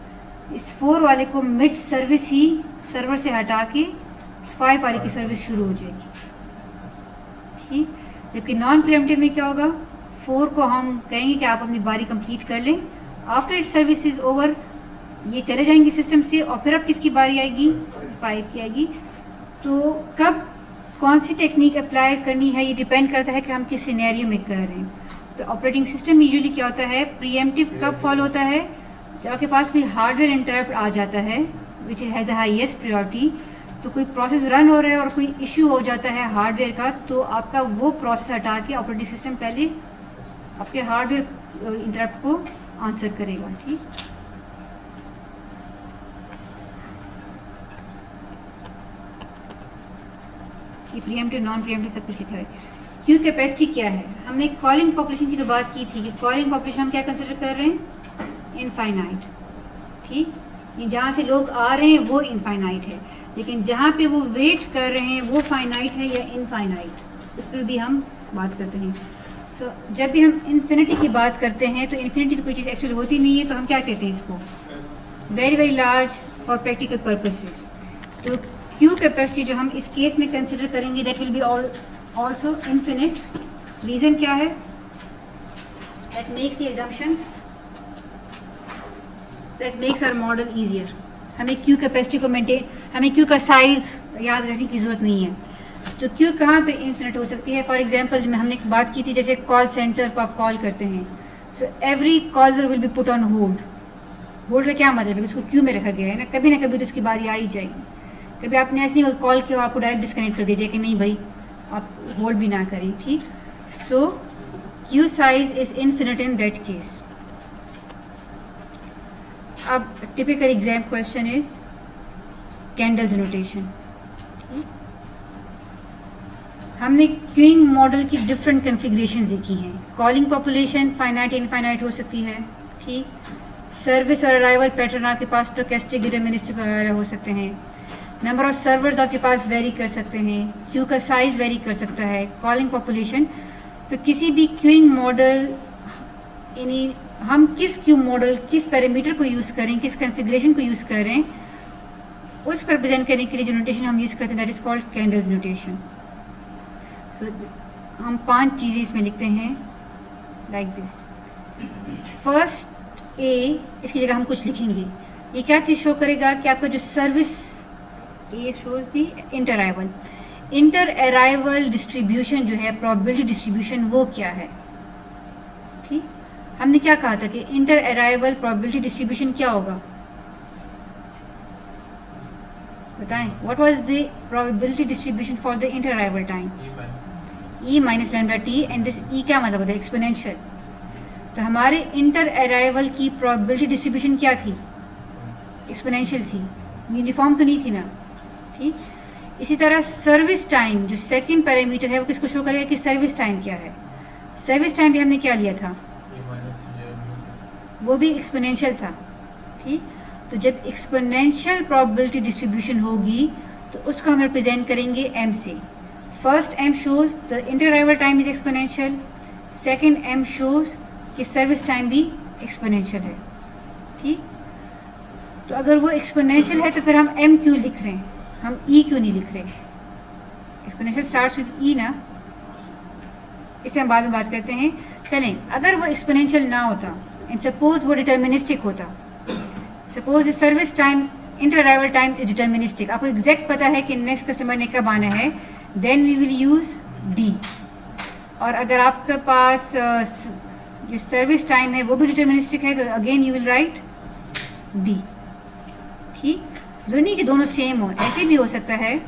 इस 4 वाले को मिड सर्विस ही सर्वर से हटा के 5 वाले की सर्विस शुरू हो जाएगी, ठीक. जबकि नॉन प्रीएम्प्टिव में क्या होगा, 4 को हम कहेंगे कि आप अपनी बारी कंप्लीट कर लें, after it service is over ये चले जाएंगे सिस्टम से और फिर अब किसकी बारी आएगी, 5 की आएगी. तो कब कौन सी टेक्निक अप्लाई करनी है ये डिपेंड करता है कि हम किस सिनेरियो में कर रहे हैं. तो ऑपरेटिंग सिस्टम यूजुअली क्या होता है, प्रीएम्प्टिव कब फॉलो होता है, जब आपके पास कोई हार्डवेयर इंटरप्ट आ जाता है which has the highest priority. तो कोई प्रोसेस रन हो रहा है और कोई इशू हो जाता है हार्डवेयर का, तो आपका वो प्रोसेस हटा के ऑपरेटिंग सिस्टम पहले आपके हार्डवेयर इंटरप्ट को आंसर करेगा, ठीक. ये प्रीएम्प्टिव नॉन प्रीएम्प्टिव सब कुछ लिखा है. क्यू कैपेसिटी क्या है, हमने कॉलिंग पॉपुलेशन की तो बात की थी कि कॉलिंग पॉपुलेशन हम क्या कंसिडर कर रहे हैं, इनफाइनाइट, ठीक. ये जहाँ से लोग आ रहे हैं वो इनफाइनाइट है, लेकिन जहाँ पे वो वेट कर रहे हैं वो फाइनाइट है या इनफाइनाइट, उस पर भी हम बात करते हैं. सो जब भी हम इन्फिनिटी की बात करते हैं तो इन्फिनिटी तो कोई चीज़ एक्चुअल होती नहीं है, तो हम क्या कहते हैं इसको, very very large for practical purposes. तो क्यू कैपेसिटी जो हम इस केस में कंसिडर करेंगे that will be also infinite. Reason क्या है, that makes the assumptions, that makes our model easier. हमें क्यू कैपेसिटी को मेंटेन, हमें क्यू का साइज़ याद रखने की ज़रूरत नहीं है. तो क्यू कहाँ पे इन्फिनिट हो सकती है, फॉर एग्जांपल हमने बात की थी जैसे कॉल सेंटर को आप कॉल करते हैं, so every caller will be put on hold. Hold का क्या मतलब है, उसको क्यू में रखा गया है ना कभी तो उसकी बारी आ ही जाएगी. कभी आपने ऐसे नहीं कॉल किया और आपको डायरेक्ट डिस्कनेक्ट कर दीजिए कि नहीं भाई आप होल्ड भी ना करें, ठीक। So queue size is infinite in that case. अब typical exam question is Kendall's notation. हमने क्यूइंग मॉडल की डिफरेंट कॉन्फ़िगरेशंस देखी हैं। कॉलिंग पॉपुलेशन फाइनाइट इनफाइनाइट हो सकती है, ठीक। सर्विस और अराइवल पैटर्न आपके पास स्टोकेस्टिक डिटरमिनिस्टिक वगैरह हो सकते हैं। नंबर ऑफ सर्वर्स आपके पास वेरी कर सकते हैं, क्यू का साइज़ वेरी कर सकता है, कॉलिंग पॉपुलेशन। तो किसी भी क्यूइंग मॉडल यानी हम किस क्यू मॉडल किस पैरामीटर को यूज़ करें, किस कॉन्फ़िगरेशन को यूज़ करें, उसको रिप्रेजेंट करने के लिए जो नोटेशन हम यूज़ करते हैं that is called Kendall's notation. So हम 5 चीज़ें इसमें लिखते हैं लाइक दिस। फर्स्ट ए, इसकी जगह हम कुछ लिखेंगे। ये क्या चीज़ शो करेगा कि आपका जो service A shows the inter arrival distribution जो है, प्रोबेबिलिटी डिस्ट्रीब्यूशन, वो क्या है, ठीक। हमने क्या कहा था कि इंटर अराइवल प्रोबेबिलिटी डिस्ट्रीब्यूशन क्या होगा, बताएं। What was the probability distribution for the inter arrival time? E minus lambda T, and this E क्या मतलब होता है, एक्सपोनेंशियल। तो हमारे इंटर अराइवल की प्रोबेबिलिटी डिस्ट्रीब्यूशन क्या थी, एक्सपोनेंशियल थी, यूनिफॉर्म तो नहीं थी ना, ठीक। इसी तरह सर्विस टाइम जो सेकंड पैरामीटर है वो किसको शो करेगा कि सर्विस टाइम क्या है। सर्विस टाइम भी हमने क्या लिया था, वो भी एक्सपोनेंशियल था, ठीक। तो जब एक्सपोनेंशियल प्रोबेबिलिटी डिस्ट्रीब्यूशन होगी तो उसको हम रिप्रेजेंट करेंगे एम से। First M shows the inter arrival time is exponential, second M shows कि सर्विस टाइम भी एक्सपोनेंशियल है, ठीक। तो अगर वो एक्सपोनेंशियल है तो फिर हम एम क्यों लिख रहे हैं, हम ई क्यों नहीं लिख रहे। एक्सपोनेंशियल स्टार्ट्स विद ई ना, इस टाइम बाद में बात करते हैं। चलें, अगर वो एक्सपोनेंशियल ना होता एंड सपोज वो डिटर्मिनिस्टिक होता, suppose the service time inter arrival time is deterministic, आपको एग्जैक्ट पता है कि नेक्स्ट कस्टमर ने कब आना है, then we will use D. और अगर आपके पास जो सर्विस टाइम है वो भी डिटर्मिनिस्टिक है तो again you will right D, ठीक। जरूरी नहीं कि दोनों सेम हो, ऐसे भी हो सकता है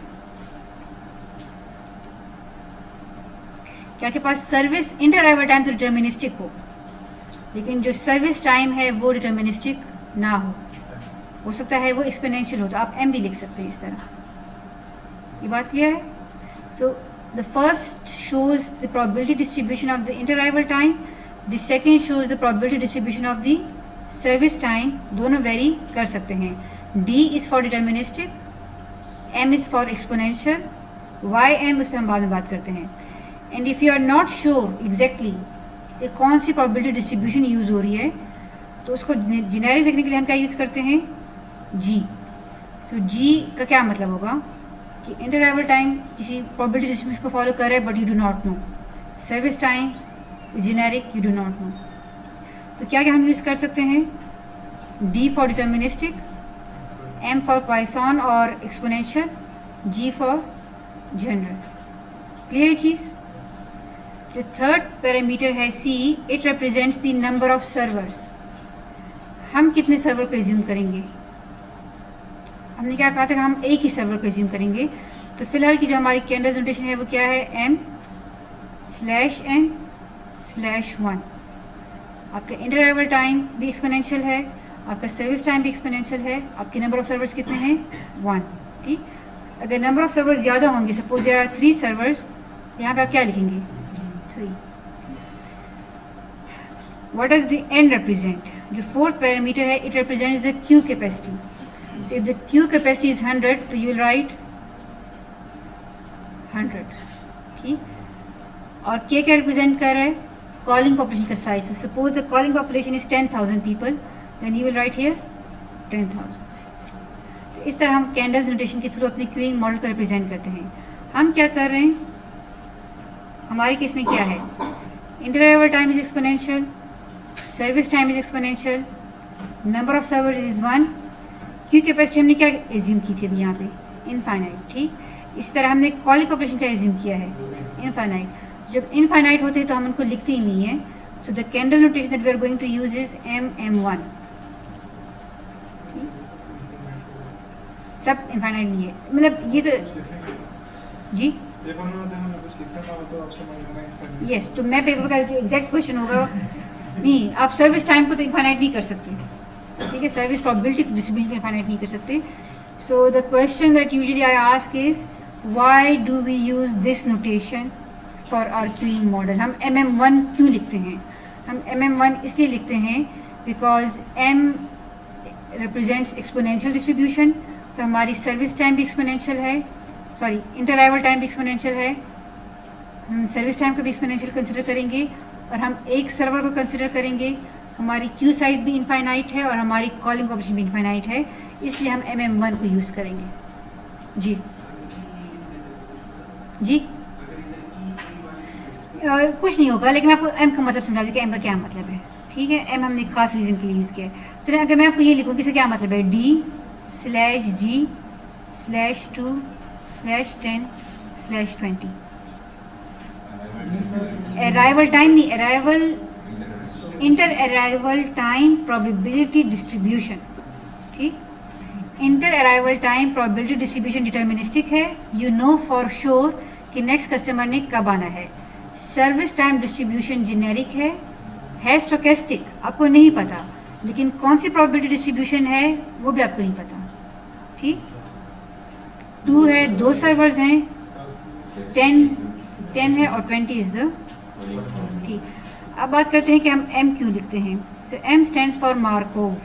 कि आपके पास सर्विस इंटर अराइवल टाइम तो डिटर्मिनिस्टिक हो लेकिन जो सर्विस टाइम है वो डिटर्मिनिस्टिक ना हो सकता है वो एक्सपोनेंशियल हो, तो आप एम भी लिख सकते हैं इस तरह। ये बात क्लियर है? So the first shows the probability distribution of the inter arrival time, the second shows the probability distribution of the service time, दोनों वेरी कर सकते हैं। D is for deterministic, M is for exponential, why M उस पर हम बाद में बात करते हैं। And if you are not sure exactly कि कौन सी प्रोबेबिलिटी डिस्ट्रीब्यूशन यूज़ हो रही है तो उसको जेनेरिक लिखने के लिए हम क्या यूज़ करते हैं, जी। सो जी का क्या मतलब होगा कि इंटर अराइवल टाइम किसी प्रोबेबिलिटी डिस्ट्रीब्यूशन को फॉलो कर रहा है but you do not know, service time generic you do not know. तो क्या क्या हम यूज़ कर सकते हैं, D for deterministic, M for python और exponential, G for general. Clear चीज़? जो थर्ड पैरामीटर है C, it represents the number of servers. हम कितने सर्वर को एज्यूम करेंगे, हमने क्या कहा था कि हम एक ही सर्वर को एज्यूम करेंगे। तो फिलहाल की जो हमारी कैंडल्स नोटेशन है वो क्या है, m/n/1। आपका इंटर अराइवल टाइम भी एक्सपोनेंशियल है, आपका सर्विस टाइम भी एक्सपोनेंशियल है, आपके नंबर ऑफ सर्वर्स कितने हैं, 1, ठीक। अगर नंबर ऑफ सर्वर्स ज़्यादा होंगे, सपोज देयर आर 3 सर्वर्स, यहाँ पे आप क्या लिखेंगे, 3। What does the N represent? जो फोर्थ पैरामीटर है, it represents the queue capacity. So if the queue capacity is 100 तो यू विल राइट 100, ठीक। और के क्या रिप्रेजेंट कर रहा है, कॉलिंग पॉपुलेशन का size. So suppose the calling population is 10,000 people, then you will write here 10,000। तो इस तरह हम कैंडल्स नोटेशन के थ्रू अपने क्यूइंग मॉडल को रिप्रेजेंट करते हैं। हम क्या कर रहे हैं, हमारे केस में क्या है, inter arrival time is exponential, service time is exponential, number of servers is 1, Q capacity हमने क्या एज्यूम की थी अभी यहाँ पे, इनफाइनाइट, ठीक। इसी तरह हमने कॉलिंग पॉपुलेशन का एज्यूम किया है, इनफाइनाइट। जब इनफाइनाइट होते हैं तो हम उनको लिखते ही नहीं है। So the Kendall notation that we are going to use is m1। सब इनफाइनाइट नहीं है, मतलब ये तो जी यस तो मैं पेपर का एग्जैक्ट क्वेश्चन होगा नहीं, आप सर्विस टाइम को तो इनफाइनाइट नहीं कर सकते, ठीक है, सर्विस प्रोबेबिलिटी डिस्ट्रीब्यूशन को इनफाइनाइट नहीं कर सकते. So the question that usually I ask is why do we use this notation for our queueing model. हम MM1 क्यों लिखते हैं? हम MM1 इसलिए लिखते हैं because M represents exponential distribution, तो हमारी सर्विस टाइम भी एक्सपोनेंशियल है, सॉरी इंटर अराइवल टाइम भी एक्सपोनेंशियल है, हम सर्विस टाइम को भी एक्सपोनेंशियल कंसिडर करेंगे और हम एक सर्वर को कंसिडर करेंगे. हमारी क्यू साइज भी इनफाइनाइट है और हमारी कॉलिंग कोएफिशिएंट भी इनफाइनाइट है, इसलिए हम MM1 को यूज़ करेंगे. जी जी कुछ नहीं होगा, लेकिन मैं आपको M का मतलब समझा दूँ कि M का क्या मतलब है, ठीक है. M हमने खास रीज़न के लिए यूज़ किया है. चलिए अगर मैं आपको ये लिखूँ कि इसका क्या मतलब है, D/G/2/10/20 अराइवल टाइम नहीं, arrival inter arrival time probability distribution, ठीक. Inter arrival time probability distribution deterministic है, यू नो फॉर श्योर कि नेक्स्ट कस्टमर ने कब आना है. सर्विस टाइम डिस्ट्रीब्यूशन जेनेरिक है स्टोकेस्टिक, आपको नहीं पता, लेकिन कौन सी प्रोबेबिलिटी डिस्ट्रीब्यूशन है वो भी आपको नहीं पता, ठीक. 2 है, 2 सर्वर्स हैं, 10 है और 20 इज द, ठीक. अब बात करते हैं कि हम M क्यों लिखते हैं. सो M stands for Markov,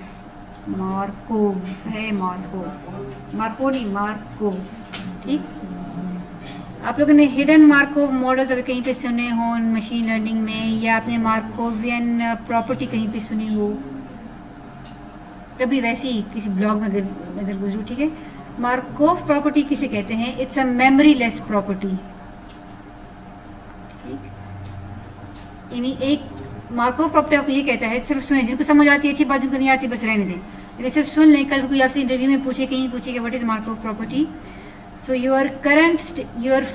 Markov है, मार्कोव नहीं, मार्कोव, ठीक. आप लोगों ने हिडन मार्कोव मॉडल्स अगर कहीं पे सुने हो मशीन लर्निंग में, या आपने मार्कोवियन प्रॉपर्टी कहीं पे सुनी हो, कभी वैसी किसी ब्लॉग में अगर नजर गुजरू, ठीक है. मार्कोव प्रॉपर्टी किसे कहते हैं? It's a memory less property, यानी एक मार्कोव प्रॉपर्टी आपको ये कहता है, सिर्फ सुने, जिनको समझ आती है अच्छी बात, जिनको नहीं आती बस रहने दें, लेकिन सिर्फ सुन लें. कल कोई आपसे इंटरव्यू में पूछे, कहीं पूछे कि what is Markov property. So your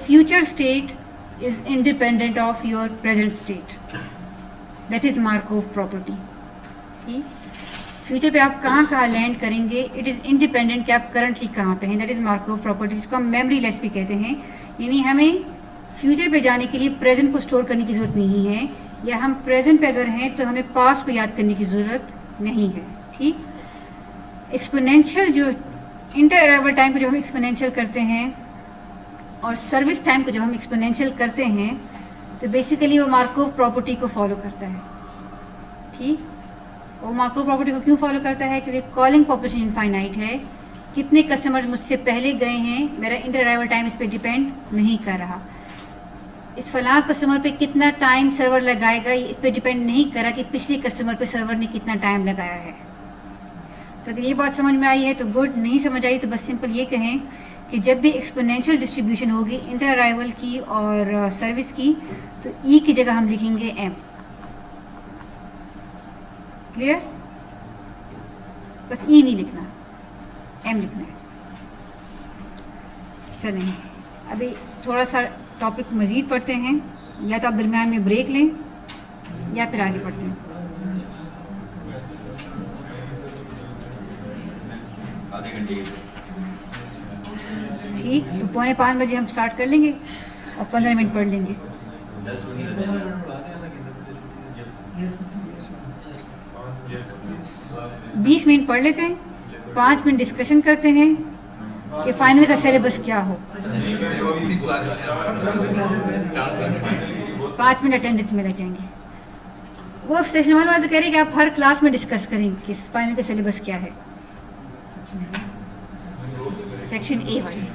future state is independent of your present state, that is Markov property, ठीक. फ्यूचर पे आप कहाँ लैंड करेंगे, इट इज़ इंडिपेंडेंट कि आप करंटली कहाँ पे हैं, दैट इज मार्कोव प्रॉपर्टी, जिसको हम मेमोरी लेस भी कहते हैं. यानी हमें फ्यूचर पे जाने के लिए प्रेजेंट को स्टोर करने की ज़रूरत नहीं है, या हम प्रेजेंट पे अगर हैं तो हमें पास्ट को याद करने की ज़रूरत नहीं है, ठीक. एक्सपोनेंशियल जो इंटर अराइवल टाइम को जब हम एक्सपोनेंशियल करते हैं और सर्विस टाइम को जब हम एक्सपोनेंशियल करते हैं, तो बेसिकली वो मार्कोव प्रॉपर्टी को फॉलो करता है, ठीक. वो मार्कोव प्रॉपर्टी को क्यों फॉलो करता है? क्योंकि कॉलिंग पॉपुलेशन इनफाइनाइट है, कितने कस्टमर्स मुझसे पहले गए हैं, मेरा इंटर अराइवल टाइम इस पर डिपेंड नहीं कर रहा. इस फलां कस्टमर पे कितना टाइम सर्वर लगाएगा, इस पे डिपेंड नहीं करा कि पिछले कस्टमर पे सर्वर ने कितना टाइम लगाया है. तो अगर ये बात समझ में आई है तो गुड, नहीं समझ आई तो बस सिंपल ये कहें कि जब भी एक्सपोनेंशियल डिस्ट्रीब्यूशन होगी इंटर अराइवल की और सर्विस की, तो ई की जगह हम लिखेंगे M. क्लियर? बस ई नहीं लिखना, M लिखना है. चलें अभी थोड़ा सा टॉपिक मज़ीद पढ़ते हैं, या तो आप दरमियान में ब्रेक लें या फिर आगे पढ़ते हैं. आधे घंटे ठीक, तो 4:45 बजे हम स्टार्ट कर लेंगे और 15 मिनट पढ़ लेंगे. 10 मिनट 20 मिनट पढ़ लेते हैं, 5 मिनट डिस्कशन करते हैं कि फाइनल का सिलेबस क्या हो. 5 मिनट अटेंडेंस में लग जाएंगे. वो सेशन वाले तो कह रहे हैं कि आप हर क्लास में डिस्कस करें कि फाइनल का सिलेबस क्या है. सेक्शन ए वाली.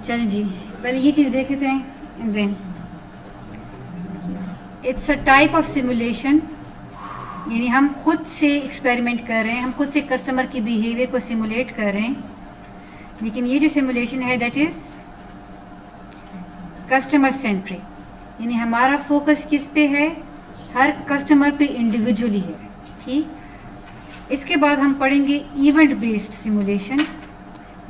चलें जी, पहले ये चीज़ देख लेते हैं and then it's a type of simulation, यानी हम खुद से एक्सपेरिमेंट कर रहे हैं, हम खुद से कस्टमर की बिहेवियर को सिमुलेट कर रहे हैं. लेकिन ये जो सिमुलेशन है दैट इज़ कस्टमर सेंट्रिक, यानी हमारा फोकस किस पे है, हर कस्टमर पे इंडिविजुअली है. ठीक, इसके बाद हम पढ़ेंगे इवेंट बेस्ड सिमुलेशन,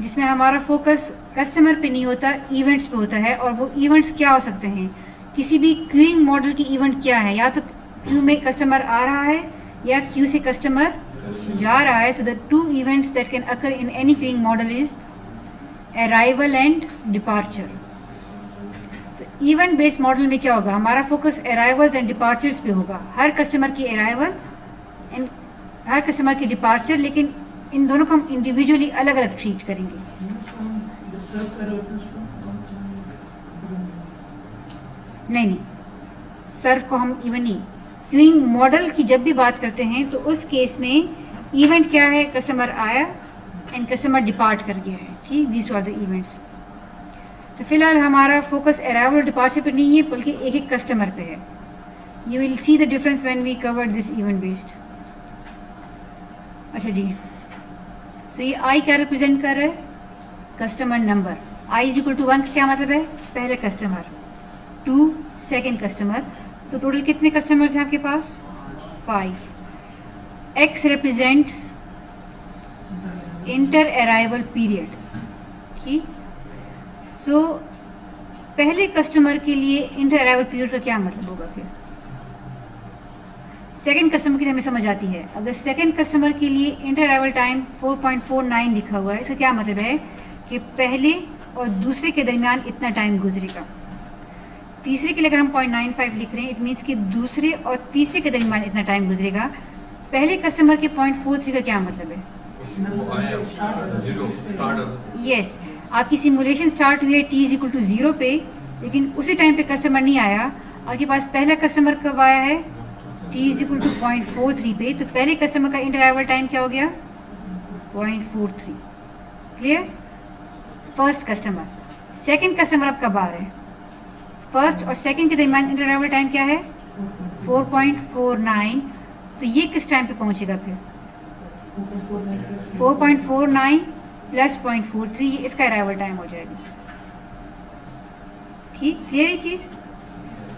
जिसमें हमारा फोकस कस्टमर पे नहीं होता, इवेंट्स पे होता है. और वो इवेंट्स क्या हो सकते हैं, किसी भी क्यूइंग मॉडल की इवेंट क्या है, या तो क्यू में कस्टमर आ रहा है या क्यू से कस्टमर जा रहा है. So the two events that can occur in any queuing model is arrival and departure. तो इवेंट बेस्ड मॉडल में क्या होगा, हमारा फोकस अराइवल्स एंड डिपार्चर्स पे होगा. हर कस्टमर की अराइवल एंड हर कस्टमर की डिपार्चर, लेकिन इन दोनों को हम इंडिविजुअली अलग अलग ट्रीट करेंगे. नहीं, सर्व को हम इवन नहीं. क्यूइंग मॉडल की जब भी बात करते हैं तो उस केस में इवेंट क्या है, कस्टमर आया एंड कस्टमर डिपार्ट कर गया है. ठीक, these two are the events. तो फिलहाल हमारा फोकस अराइवल डिपार्चर पे नहीं है बल्कि एक एक कस्टमर पे है. You will see the difference when we cover this event based. अच्छा जी, सो ये आई क्या रिप्रेजेंट कर रहा है, customer number. I is equal to 1 का क्या मतलब है, पहले कस्टमर. 2 second customer. तो टोटल कितने कस्टमर्स हैं आपके पास, 5. X represents inter arrival period. ठीक, सो पहले कस्टमर के लिए इंटर अराइवल पीरियड का क्या मतलब होगा. फिर सेकेंड कस्टमर की हमें समझ आती है. अगर सेकेंड कस्टमर के लिए इंटर अराइवल टाइम 4.49 लिखा हुआ है, इसका क्या मतलब है कि पहले और दूसरे के दरमियान इतना टाइम गुजरेगा. तीसरे के लिए अगर हम 0.95 लिख रहे हैं, इट मीन्स कि दूसरे और तीसरे के दरमियान इतना टाइम गुजरेगा. पहले कस्टमर के 0.43 का क्या मतलब है, यस, आपकी सिमुलेशन स्टार्ट हुई है t इज इक्वल टू 0 पे, लेकिन उसी टाइम पे कस्टमर नहीं आया. आपके पास पहला कस्टमर कब आया है, t इज इक्वल टू 0.43 पे. तो पहले कस्टमर का इंटर अराइवल टाइम क्या हो गया, 0.43. Clear. First customer. Second customer अब कब आ रहे हैं, फर्स्ट और सेकेंड के दरमियान इंटर अराइवल टाइम क्या है, 4.49. तो ये किस टाइम पे पहुंचेगा फिर, 4.49 प्लस 0.43, ये इसका अराइवल टाइम हो जाएगा. ठीक, क्लियर है चीज़.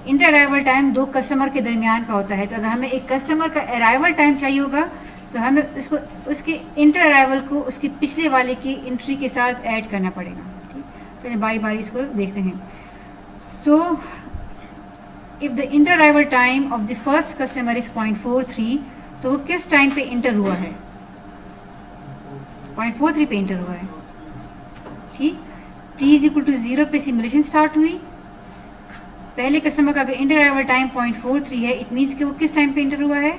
इंटर अराइवल टाइम 2 कस्टमर के दरमियान का होता है. तो अगर हमें एक कस्टमर का अराइवल टाइम चाहिए होगा तो हमें उसको उसके इंटर अराइवल को उसके पिछले वाले की एंट्री के साथ ऐड करना पड़ेगा. ठीक, चलिए बारी बारी इसको देखते हैं. So if the inter arrival time of the first customer is 0.43, तो वो किस टाइम पे इंटर हुआ है, 0.43 पे इंटर हुआ है. ठीक, t इज इक्वल टू 0 पे सिमुलेशन स्टार्ट हुई. पहले कस्टमर का अगर इंटर अराइवल टाइम 0.43 है, इट मीन्स कि वो किस टाइम पे इंटर हुआ है,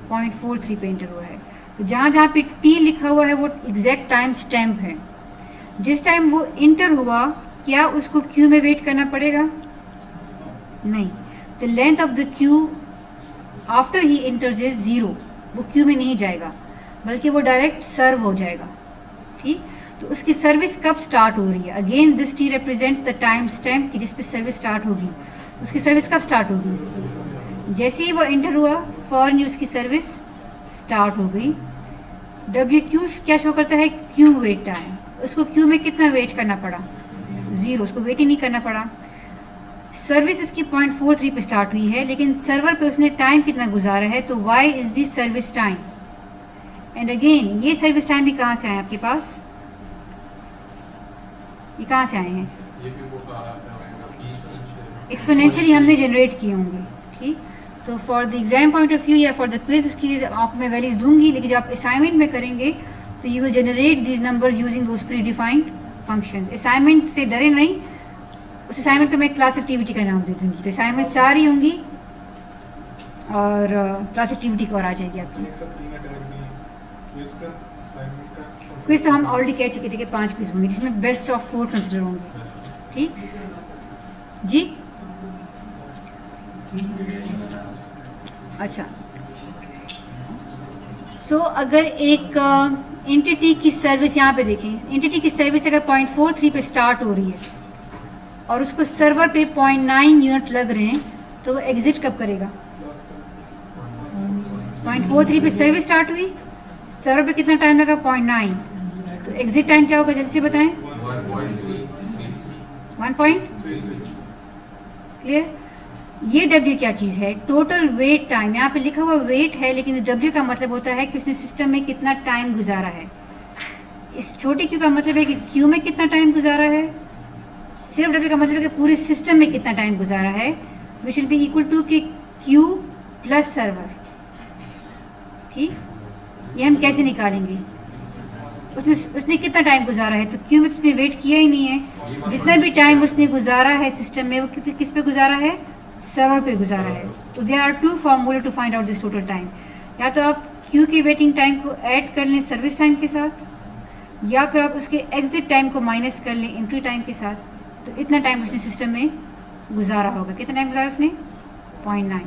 0.43 पे इंटर हुआ है. तो जहाँ जहाँ पे t लिखा हुआ है वो एग्जैक्ट टाइम स्टैम्प है. जिस टाइम वो इंटर हुआ, क्या उसको क्यू में वेट करना पड़ेगा, नहीं. The length of the Q after he इंटर्स is 0. वो क्यू में नहीं जाएगा बल्कि वो डायरेक्ट सर्व हो जाएगा. ठीक, तो उसकी सर्विस कब स्टार्ट हो रही है, again this T represents the time stamp की जिस पे सर्विस स्टार्ट होगी. तो उसकी सर्विस कब स्टार्ट होगी, जैसे ही वो एंटर हुआ फौरन उसकी सर्विस स्टार्ट हो गई. डब्ल्यू क्यू क्या शो करता है, क्यू वेट टाइम. उसको क्यू में कितना वेट करना पड़ा, 0. उसको वेट ही नहीं करना पड़ा. सर्विस उसकी 0.43 पे स्टार्ट हुई है, लेकिन सर्वर पे उसने टाइम कितना गुजारा है, तो y is the service time. And again ये सर्विस टाइम भी कहाँ से आए आपके पास, ये कहाँ से आए हैं, एक्सपोनेंशियली हमने जनरेट किए होंगे. ठीक, तो for the exam point of view या फॉर द क्विज उसके लिए आपको मैं वैल्यूज दूंगी, लेकिन जब आप असाइनमेंट में करेंगे तो you will generate these numbers using those pre defined functions. Assignment से डरे नहीं, उस असाइनमेंट को मैं क्लास एक्टिविटी का नाम दे दूँगी. तो असाइनमेंट 4 ही होंगी और क्लास एक्टिविटी को और आ जाएगी आपकी. क्विज तो हम ऑलरेडी कह चुके थे कि 5 क्विज होंगे जिसमें बेस्ट ऑफ 4 कंसिडर होंगे. ठीक जी, अच्छा. सो अगर एक एंटिटी की सर्विस यहाँ पे देखें, एंटिटी की सर्विस अगर 0.43 पे स्टार्ट हो रही है और उसको सर्वर पे 0.9 यूनिट लग रहे हैं, तो वो एग्जिट कब करेगा, 0.43 पे सर्विस स्टार्ट हुई, सर्वर पे कितना टाइम लगा, 0.9. तो एग्जिट टाइम क्या होगा, जल्दी से बताएं, 1. क्लियर. ये W क्या चीज़ है, टोटल वेट टाइम. यहाँ पे लिखा हुआ वेट है, लेकिन W का मतलब होता है कि उसने सिस्टम में कितना टाइम गुजारा है. इस छोटे Q का मतलब है कि Q में कितना टाइम गुजारा है. सिर्फ W का मतलब है कि पूरे सिस्टम में कितना टाइम गुजारा है, which will be equal to कि Q प्लस सर्वर. ठीक, ये हम कैसे निकालेंगे? उसने कितना टाइम गुजारा है, तो क्यू में तो उसने वेट किया ही नहीं है। जितना भी टाइम उसने गुजारा है सिस्टम में, वो किस पे गुजारा है? सर्वर पे गुजारा है। तो there are two formula to find out this total time. या तो आप क्यू की वेटिंग टाइम को ऐड कर लें सर्विस टाइम के साथ, या फिर आप उसके एग्जिट टाइम को माइनस कर लें एंट्री टाइम के साथ। तो इतना टाइम उसने सिस्टम में गुजारा होगा। कितना टाइम गुजारा उसने? 0.9।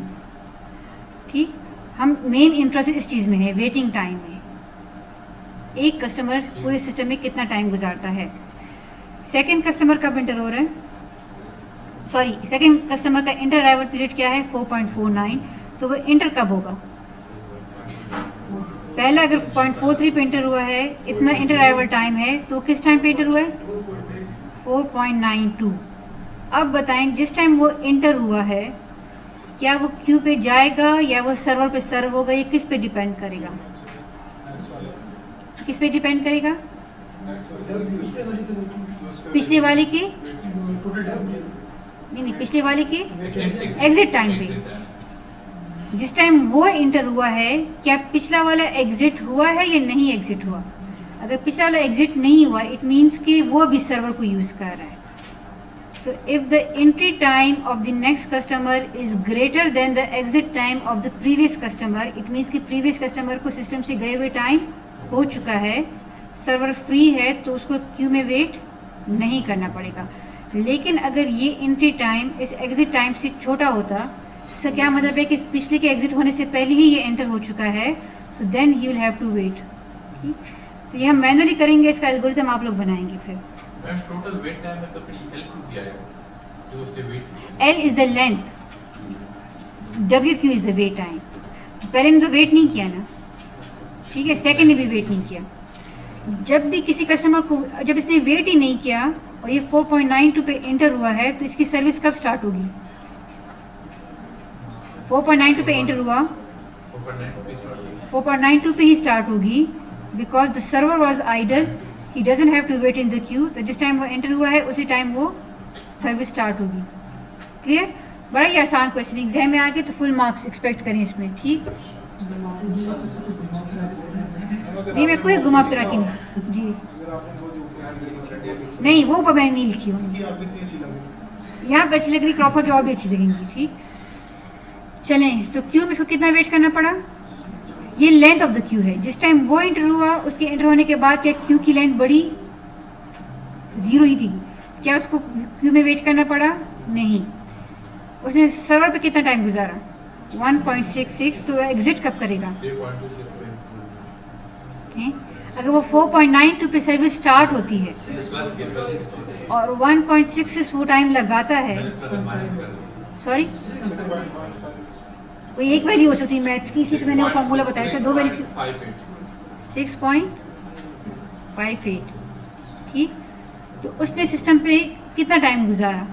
ठीक, हम मेन इंटरेस्ट इस चीज़ में है, वेटिंग टाइम में। एक कस्टमर पूरे सिस्टम में कितना टाइम गुजारता है। सेकंड कस्टमर कब इंटर हो रहा है? सॉरी, सेकंड कस्टमर का इंटर अराइवल पीरियड क्या है? 4.49। तो वो इंटर कब होगा? पहला अगर 0.43 पे इंटर हुआ है, इतना इंटर अराइवल टाइम है, तो किस टाइम पे इंटर हुआ है? 4.92। अब बताएं, जिस टाइम वो इंटर हुआ है, क्या वो क्यू पे जाएगा या वो सर्वर पे सर्व होगा? ये किस पे डिपेंड करेगा? किस पे डिपेंड करेगा? पिछले वाले के नहीं, पिछले वाले के एग्जिट टाइम पे। जिस टाइम वो इंटर हुआ है, क्या पिछला वाला एग्जिट हुआ है या नहीं एग्जिट हुआ? अगर पिछला वाला एग्जिट नहीं हुआ, इट मीन्स कि वो भी सर्वर को यूज़ कर रहा है। So if the entry time of the next customer is greater than the exit time of the previous customer, it means कि previous customer को सिस्टम से गए हुए टाइम हो चुका है, सर्वर फ्री है, तो उसको क्यू में वेट नहीं करना पड़ेगा। लेकिन अगर ये एंट्री टाइम इस एग्जिट टाइम से छोटा होता, इसका क्या मतलब है कि पिछले के एग्जिट होने से पहले ही ये एंटर हो चुका है, so then he will have to wait. ठीक, तो ये हम मैनुअली करेंगे, इसका एल्गोरिथम आप लोग बनाएंगे फिर। टोटल वेट टाइम में तो pretty helpful किया है, जो उससे wait L is the length, WQ is the wait time। पहले ने तो वेट नहीं किया ना, ठीक है, सेकंड ने भी वेट नहीं किया। जब भी किसी कस्टमर को, जब इसने वेट ही नहीं किया और ये 4.92 पे इंटर हुआ है, तो इसकी सर्विस कब स्टार्ट होगी? 4.92 पे इंटर हुआ, 4.92 पे ही स्टार्ट होगी, because the server was idle, he doesn't have to wait in the queue. तो जिस टाइम वो एंटर हुआ है उसी टाइम वो सर्विस स्टार्ट होगी। क्लियर? बड़ा ही आसान क्वेश्चन, एग्जाम में आके तो फुल मार्क्स एक्सपेक्ट करें इसमें। ठीक, नहीं मैं कोई घुमा फिरा के नहीं जी, नहीं वो पर मैंने नहीं लिखी होंगी, यहाँ पे अच्छी लग रही, क्रॉपर की और भी अच्छी लगेंगी। ठीक, चलें, तो क्यू में इसको कितना वेट करना पड़ा? ये लेंथ ऑफ द क्यू है। जिस टाइम वो एंटर हुआ, उसके एंटर होने के बाद क्या क्यू की लेंथ बढ़ी? 0 ही थी। क्या उसको क्यू में वेट करना पड़ा? नहीं। उसने सर्वर पे कितना टाइम गुजारा? 1.66। तो एग्जिट कब करेगा? अगर वो 4.92 पे सर्विस स्टार्ट होती है और 1.66 वो टाइम लगाता है, सॉरी कोई एक वैल्यू हो सकती है मैथ्स की, इसी तो मैंने वो फार्मूला बताया था, दो वैल्यू 6.58। ठीक, तो उसने सिस्टम पे कितना टाइम गुजारा?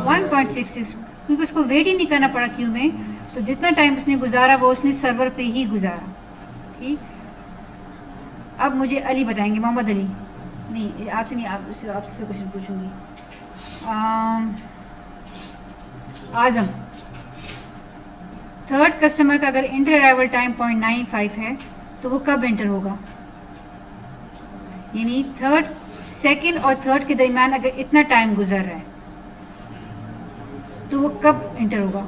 1.66, क्योंकि उसको वेट ही नहीं करना पड़ा क्यू में, तो जितना टाइम उसने गुजारा वो उसने सर्वर पे ही गुजारा। ठीक, अब मुझे अली बताएंगे, मोहम्मद अली। नहीं आपसे नहीं, आपसे क्वेश्चन पूछूंगी। आजम, थर्ड कस्टमर का अगर इंटर अराइवल टाइम 0.95 है, तो वो कब एंटर होगा? यानी थर्ड, सेकंड और थर्ड के दरमियान अगर इतना टाइम गुजर रहा है, तो वो कब एंटर होगा?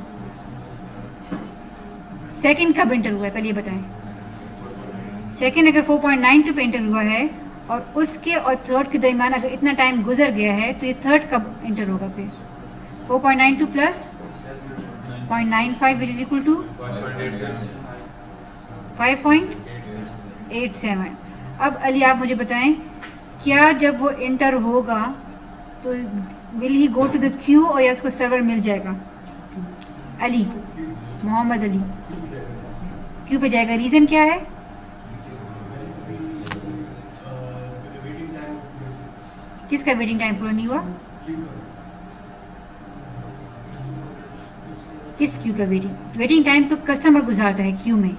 सेकंड कब एंटर हुआ है पहले ये बताएं। सेकंड अगर 4.92 पे एंटर हुआ है और उसके और थर्ड के दरमियान अगर इतना टाइम गुजर गया है, तो ये थर्ड कब एंटर होगा? फिर 4.92 plus 0.95 which is equal to 5.87। अब अली आप मुझे बताएं, क्या जब वो एंटर होगा तो will he go to the queue और या उसको सर्वर मिल जाएगा? अली, मोहम्मद अली क्यू पे जाएगा। रीज़न क्या है? किसका वेटिंग टाइम पूरा नहीं हुआ? किस क्यू का वेटिंग टाइम तो कस्टमर गुजारता है क्यू में।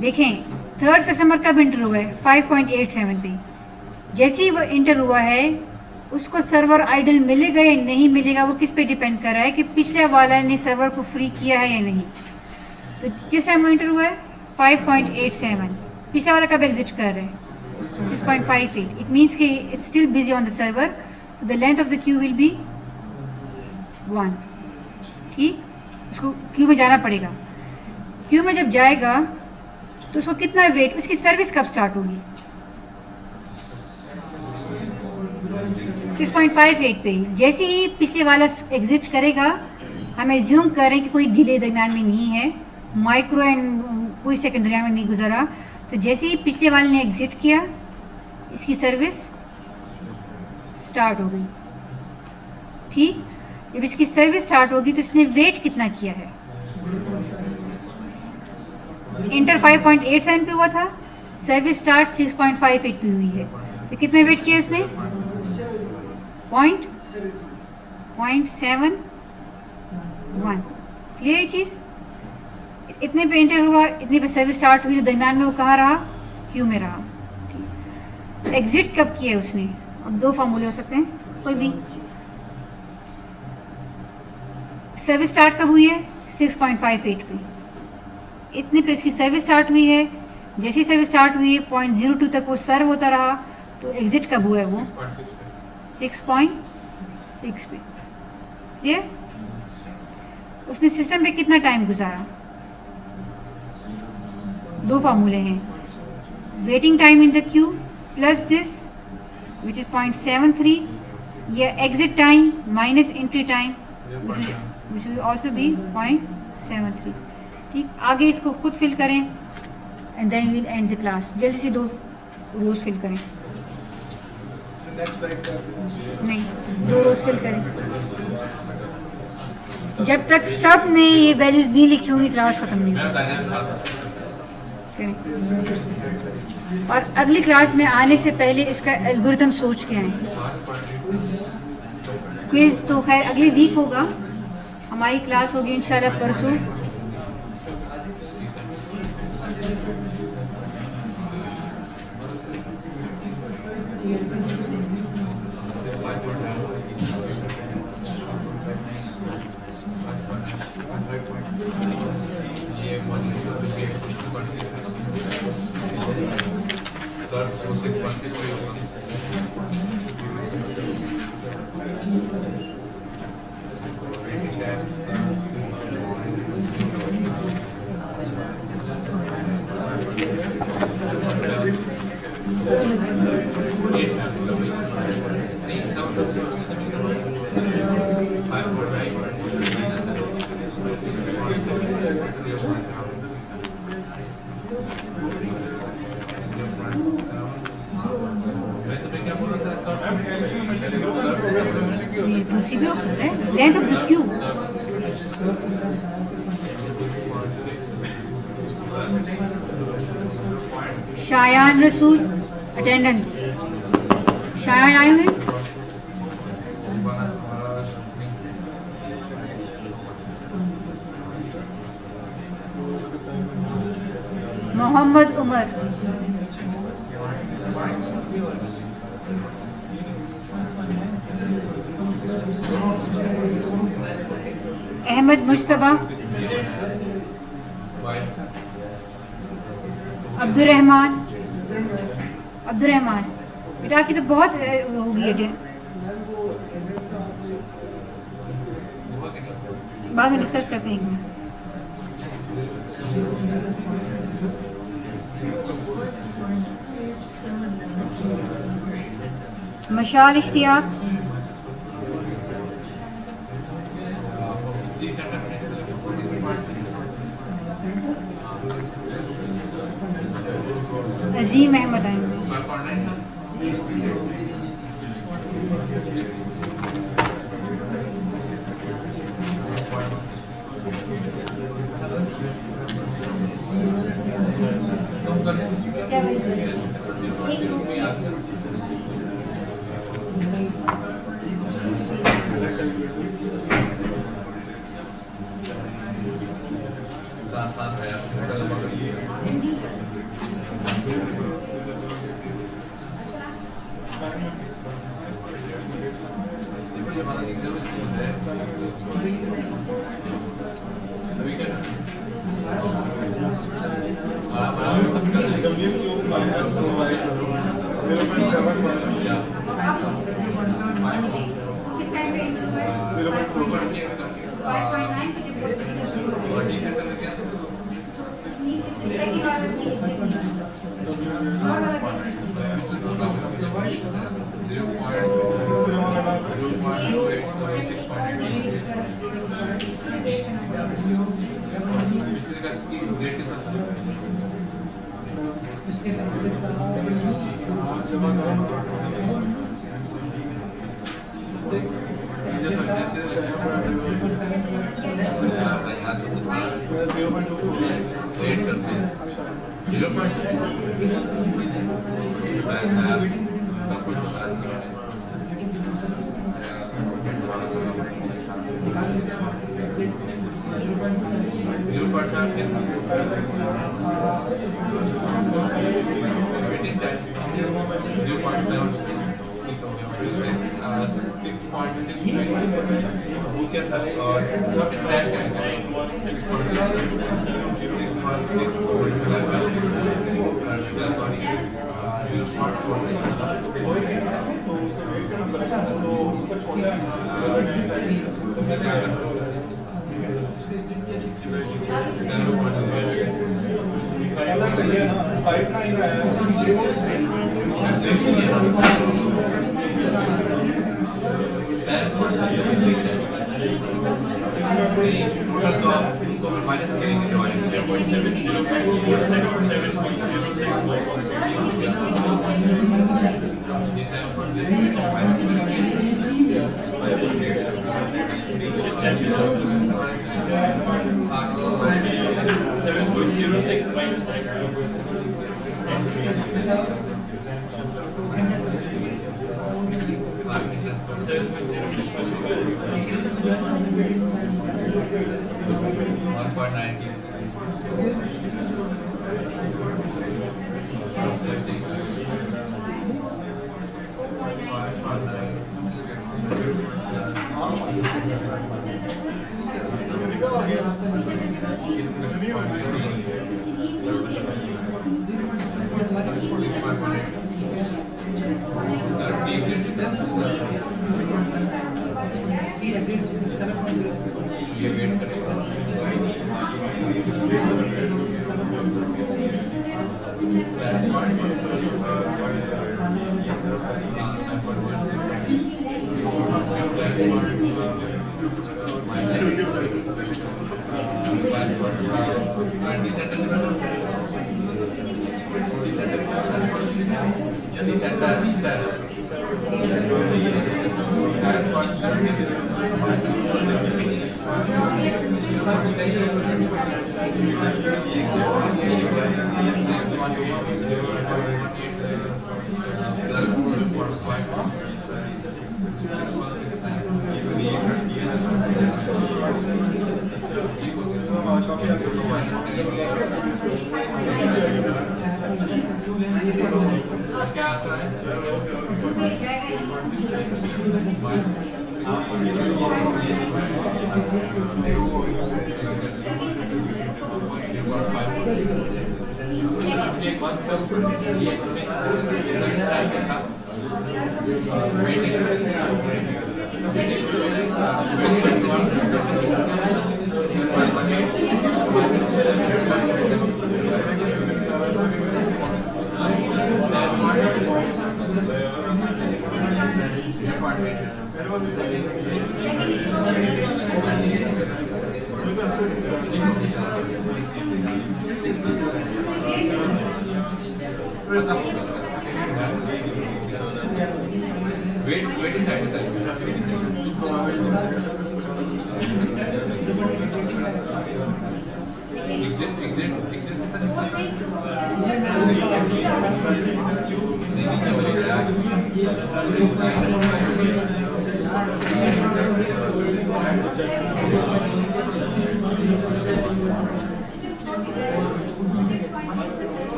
देखें, थर्ड कस्टमर कब इंटर हुआ है? 5.87 पे। जैसे ही वो इंटर हुआ है, उसको सर्वर आइडल मिलेगा या नहीं मिलेगा, वो किस पे डिपेंड कर रहा है कि पिछले वाला ने सर्वर को फ्री किया है या नहीं। तो किस टाइम एंटर हुआ है? 5.87। पिछला वाला कब एग्जिट कर रहे हैं? 6.58। इट मीन्स कि it's still busy on the server, so the length of the Q will be 1। ठीक, उसको क्यू में जाना पड़ेगा। क्यू में जब जाएगा तो उसको कितना वेट, उसकी सर्विस कब स्टार्ट होगी? 6.58 पे ही। जैसे ही पिछले वाला एग्जिट करेगा, हम एज्यूम करें कि कोई डिले दरमियान में नहीं है, माइक्रो एंड कोई सेकंड दरमियान में नहीं गुजरा, तो जैसे ही पिछले वाले ने एग्जिट किया, इसकी सर्विस स्टार्ट हो गई। ठीक, जब इसकी सर्विस स्टार्ट होगी तो इसने वेट कितना किया है? इंटर 5.87 पे हुआ था, सर्विस स्टार्ट 6.58 पे हुई है, तो कितना वेट किया इसने? 0.71। क्लियर ये चीज़? इतने पे एंटर हुआ, इतने पे सर्विस स्टार्ट हुई, तो दरमियान में वो कहाँ रहा? क्यू में रहा। ठीक, एग्जिट कब किया उसने? अब दो फार्मूले हो सकते हैं, कोई भी। सर्विस स्टार्ट कब हुई है? 6.58 पे। इतने पे उसकी सर्विस स्टार्ट हुई है, जैसी सर्विस स्टार्ट हुई है 0.02 तक वो सर्व होता रहा, तो एग्जिट कब हुआ है वो? 6.6 पे। क्लियर? उसने सिस्टम पे कितना टाइम गुजारा? दो फार्मूले हैं, waiting time in the queue plus this which is 0.73, या exit time minus entry time which will also be 0.73। ठीक, आगे इसको खुद फिल करें and then we will end the class. जल्दी से दो रोज फिल करें। नहीं, दो रोज फिल करें। जब तक सब ने ये वैल्यूज नहीं लिखी होंगी क्लास खत्म नहीं होगी। और अगली क्लास में आने से पहले इसका एल्गोरिथम सोच के आए। क्विज तो खैर अगली वीक होगा, हमारी क्लास होगी इंशाल्लाह परसों। दूसरी भी हो सकता है, length of the queue. Shayan Rasool attendance, Shayan आए हुए? मोहम्मद उमर, अहमद मुश्तबा, अब्दुर्रहमान। अब्दुर्रहमान बेटा आपकी तो बहुत होगी अटेंड, बाद में डिस्कस करते हैं। मशाल इश्तियाक, अजीम अहमद क्या किस टाइम पे 5.9 और डिफेंडर में क्या सेकंड ऑर्डर की सब कुछ बता दिया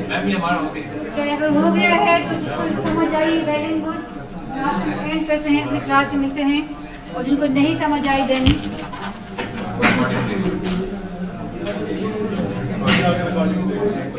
मैम ये हमारा हो गया। चलिए अगर हो गया है तो जिसको समझ I well and good, class में एंड करते हैं, अगली क्लास में मिलते हैं। और जिनको नहीं समझ आई देन रिकॉर्डिंग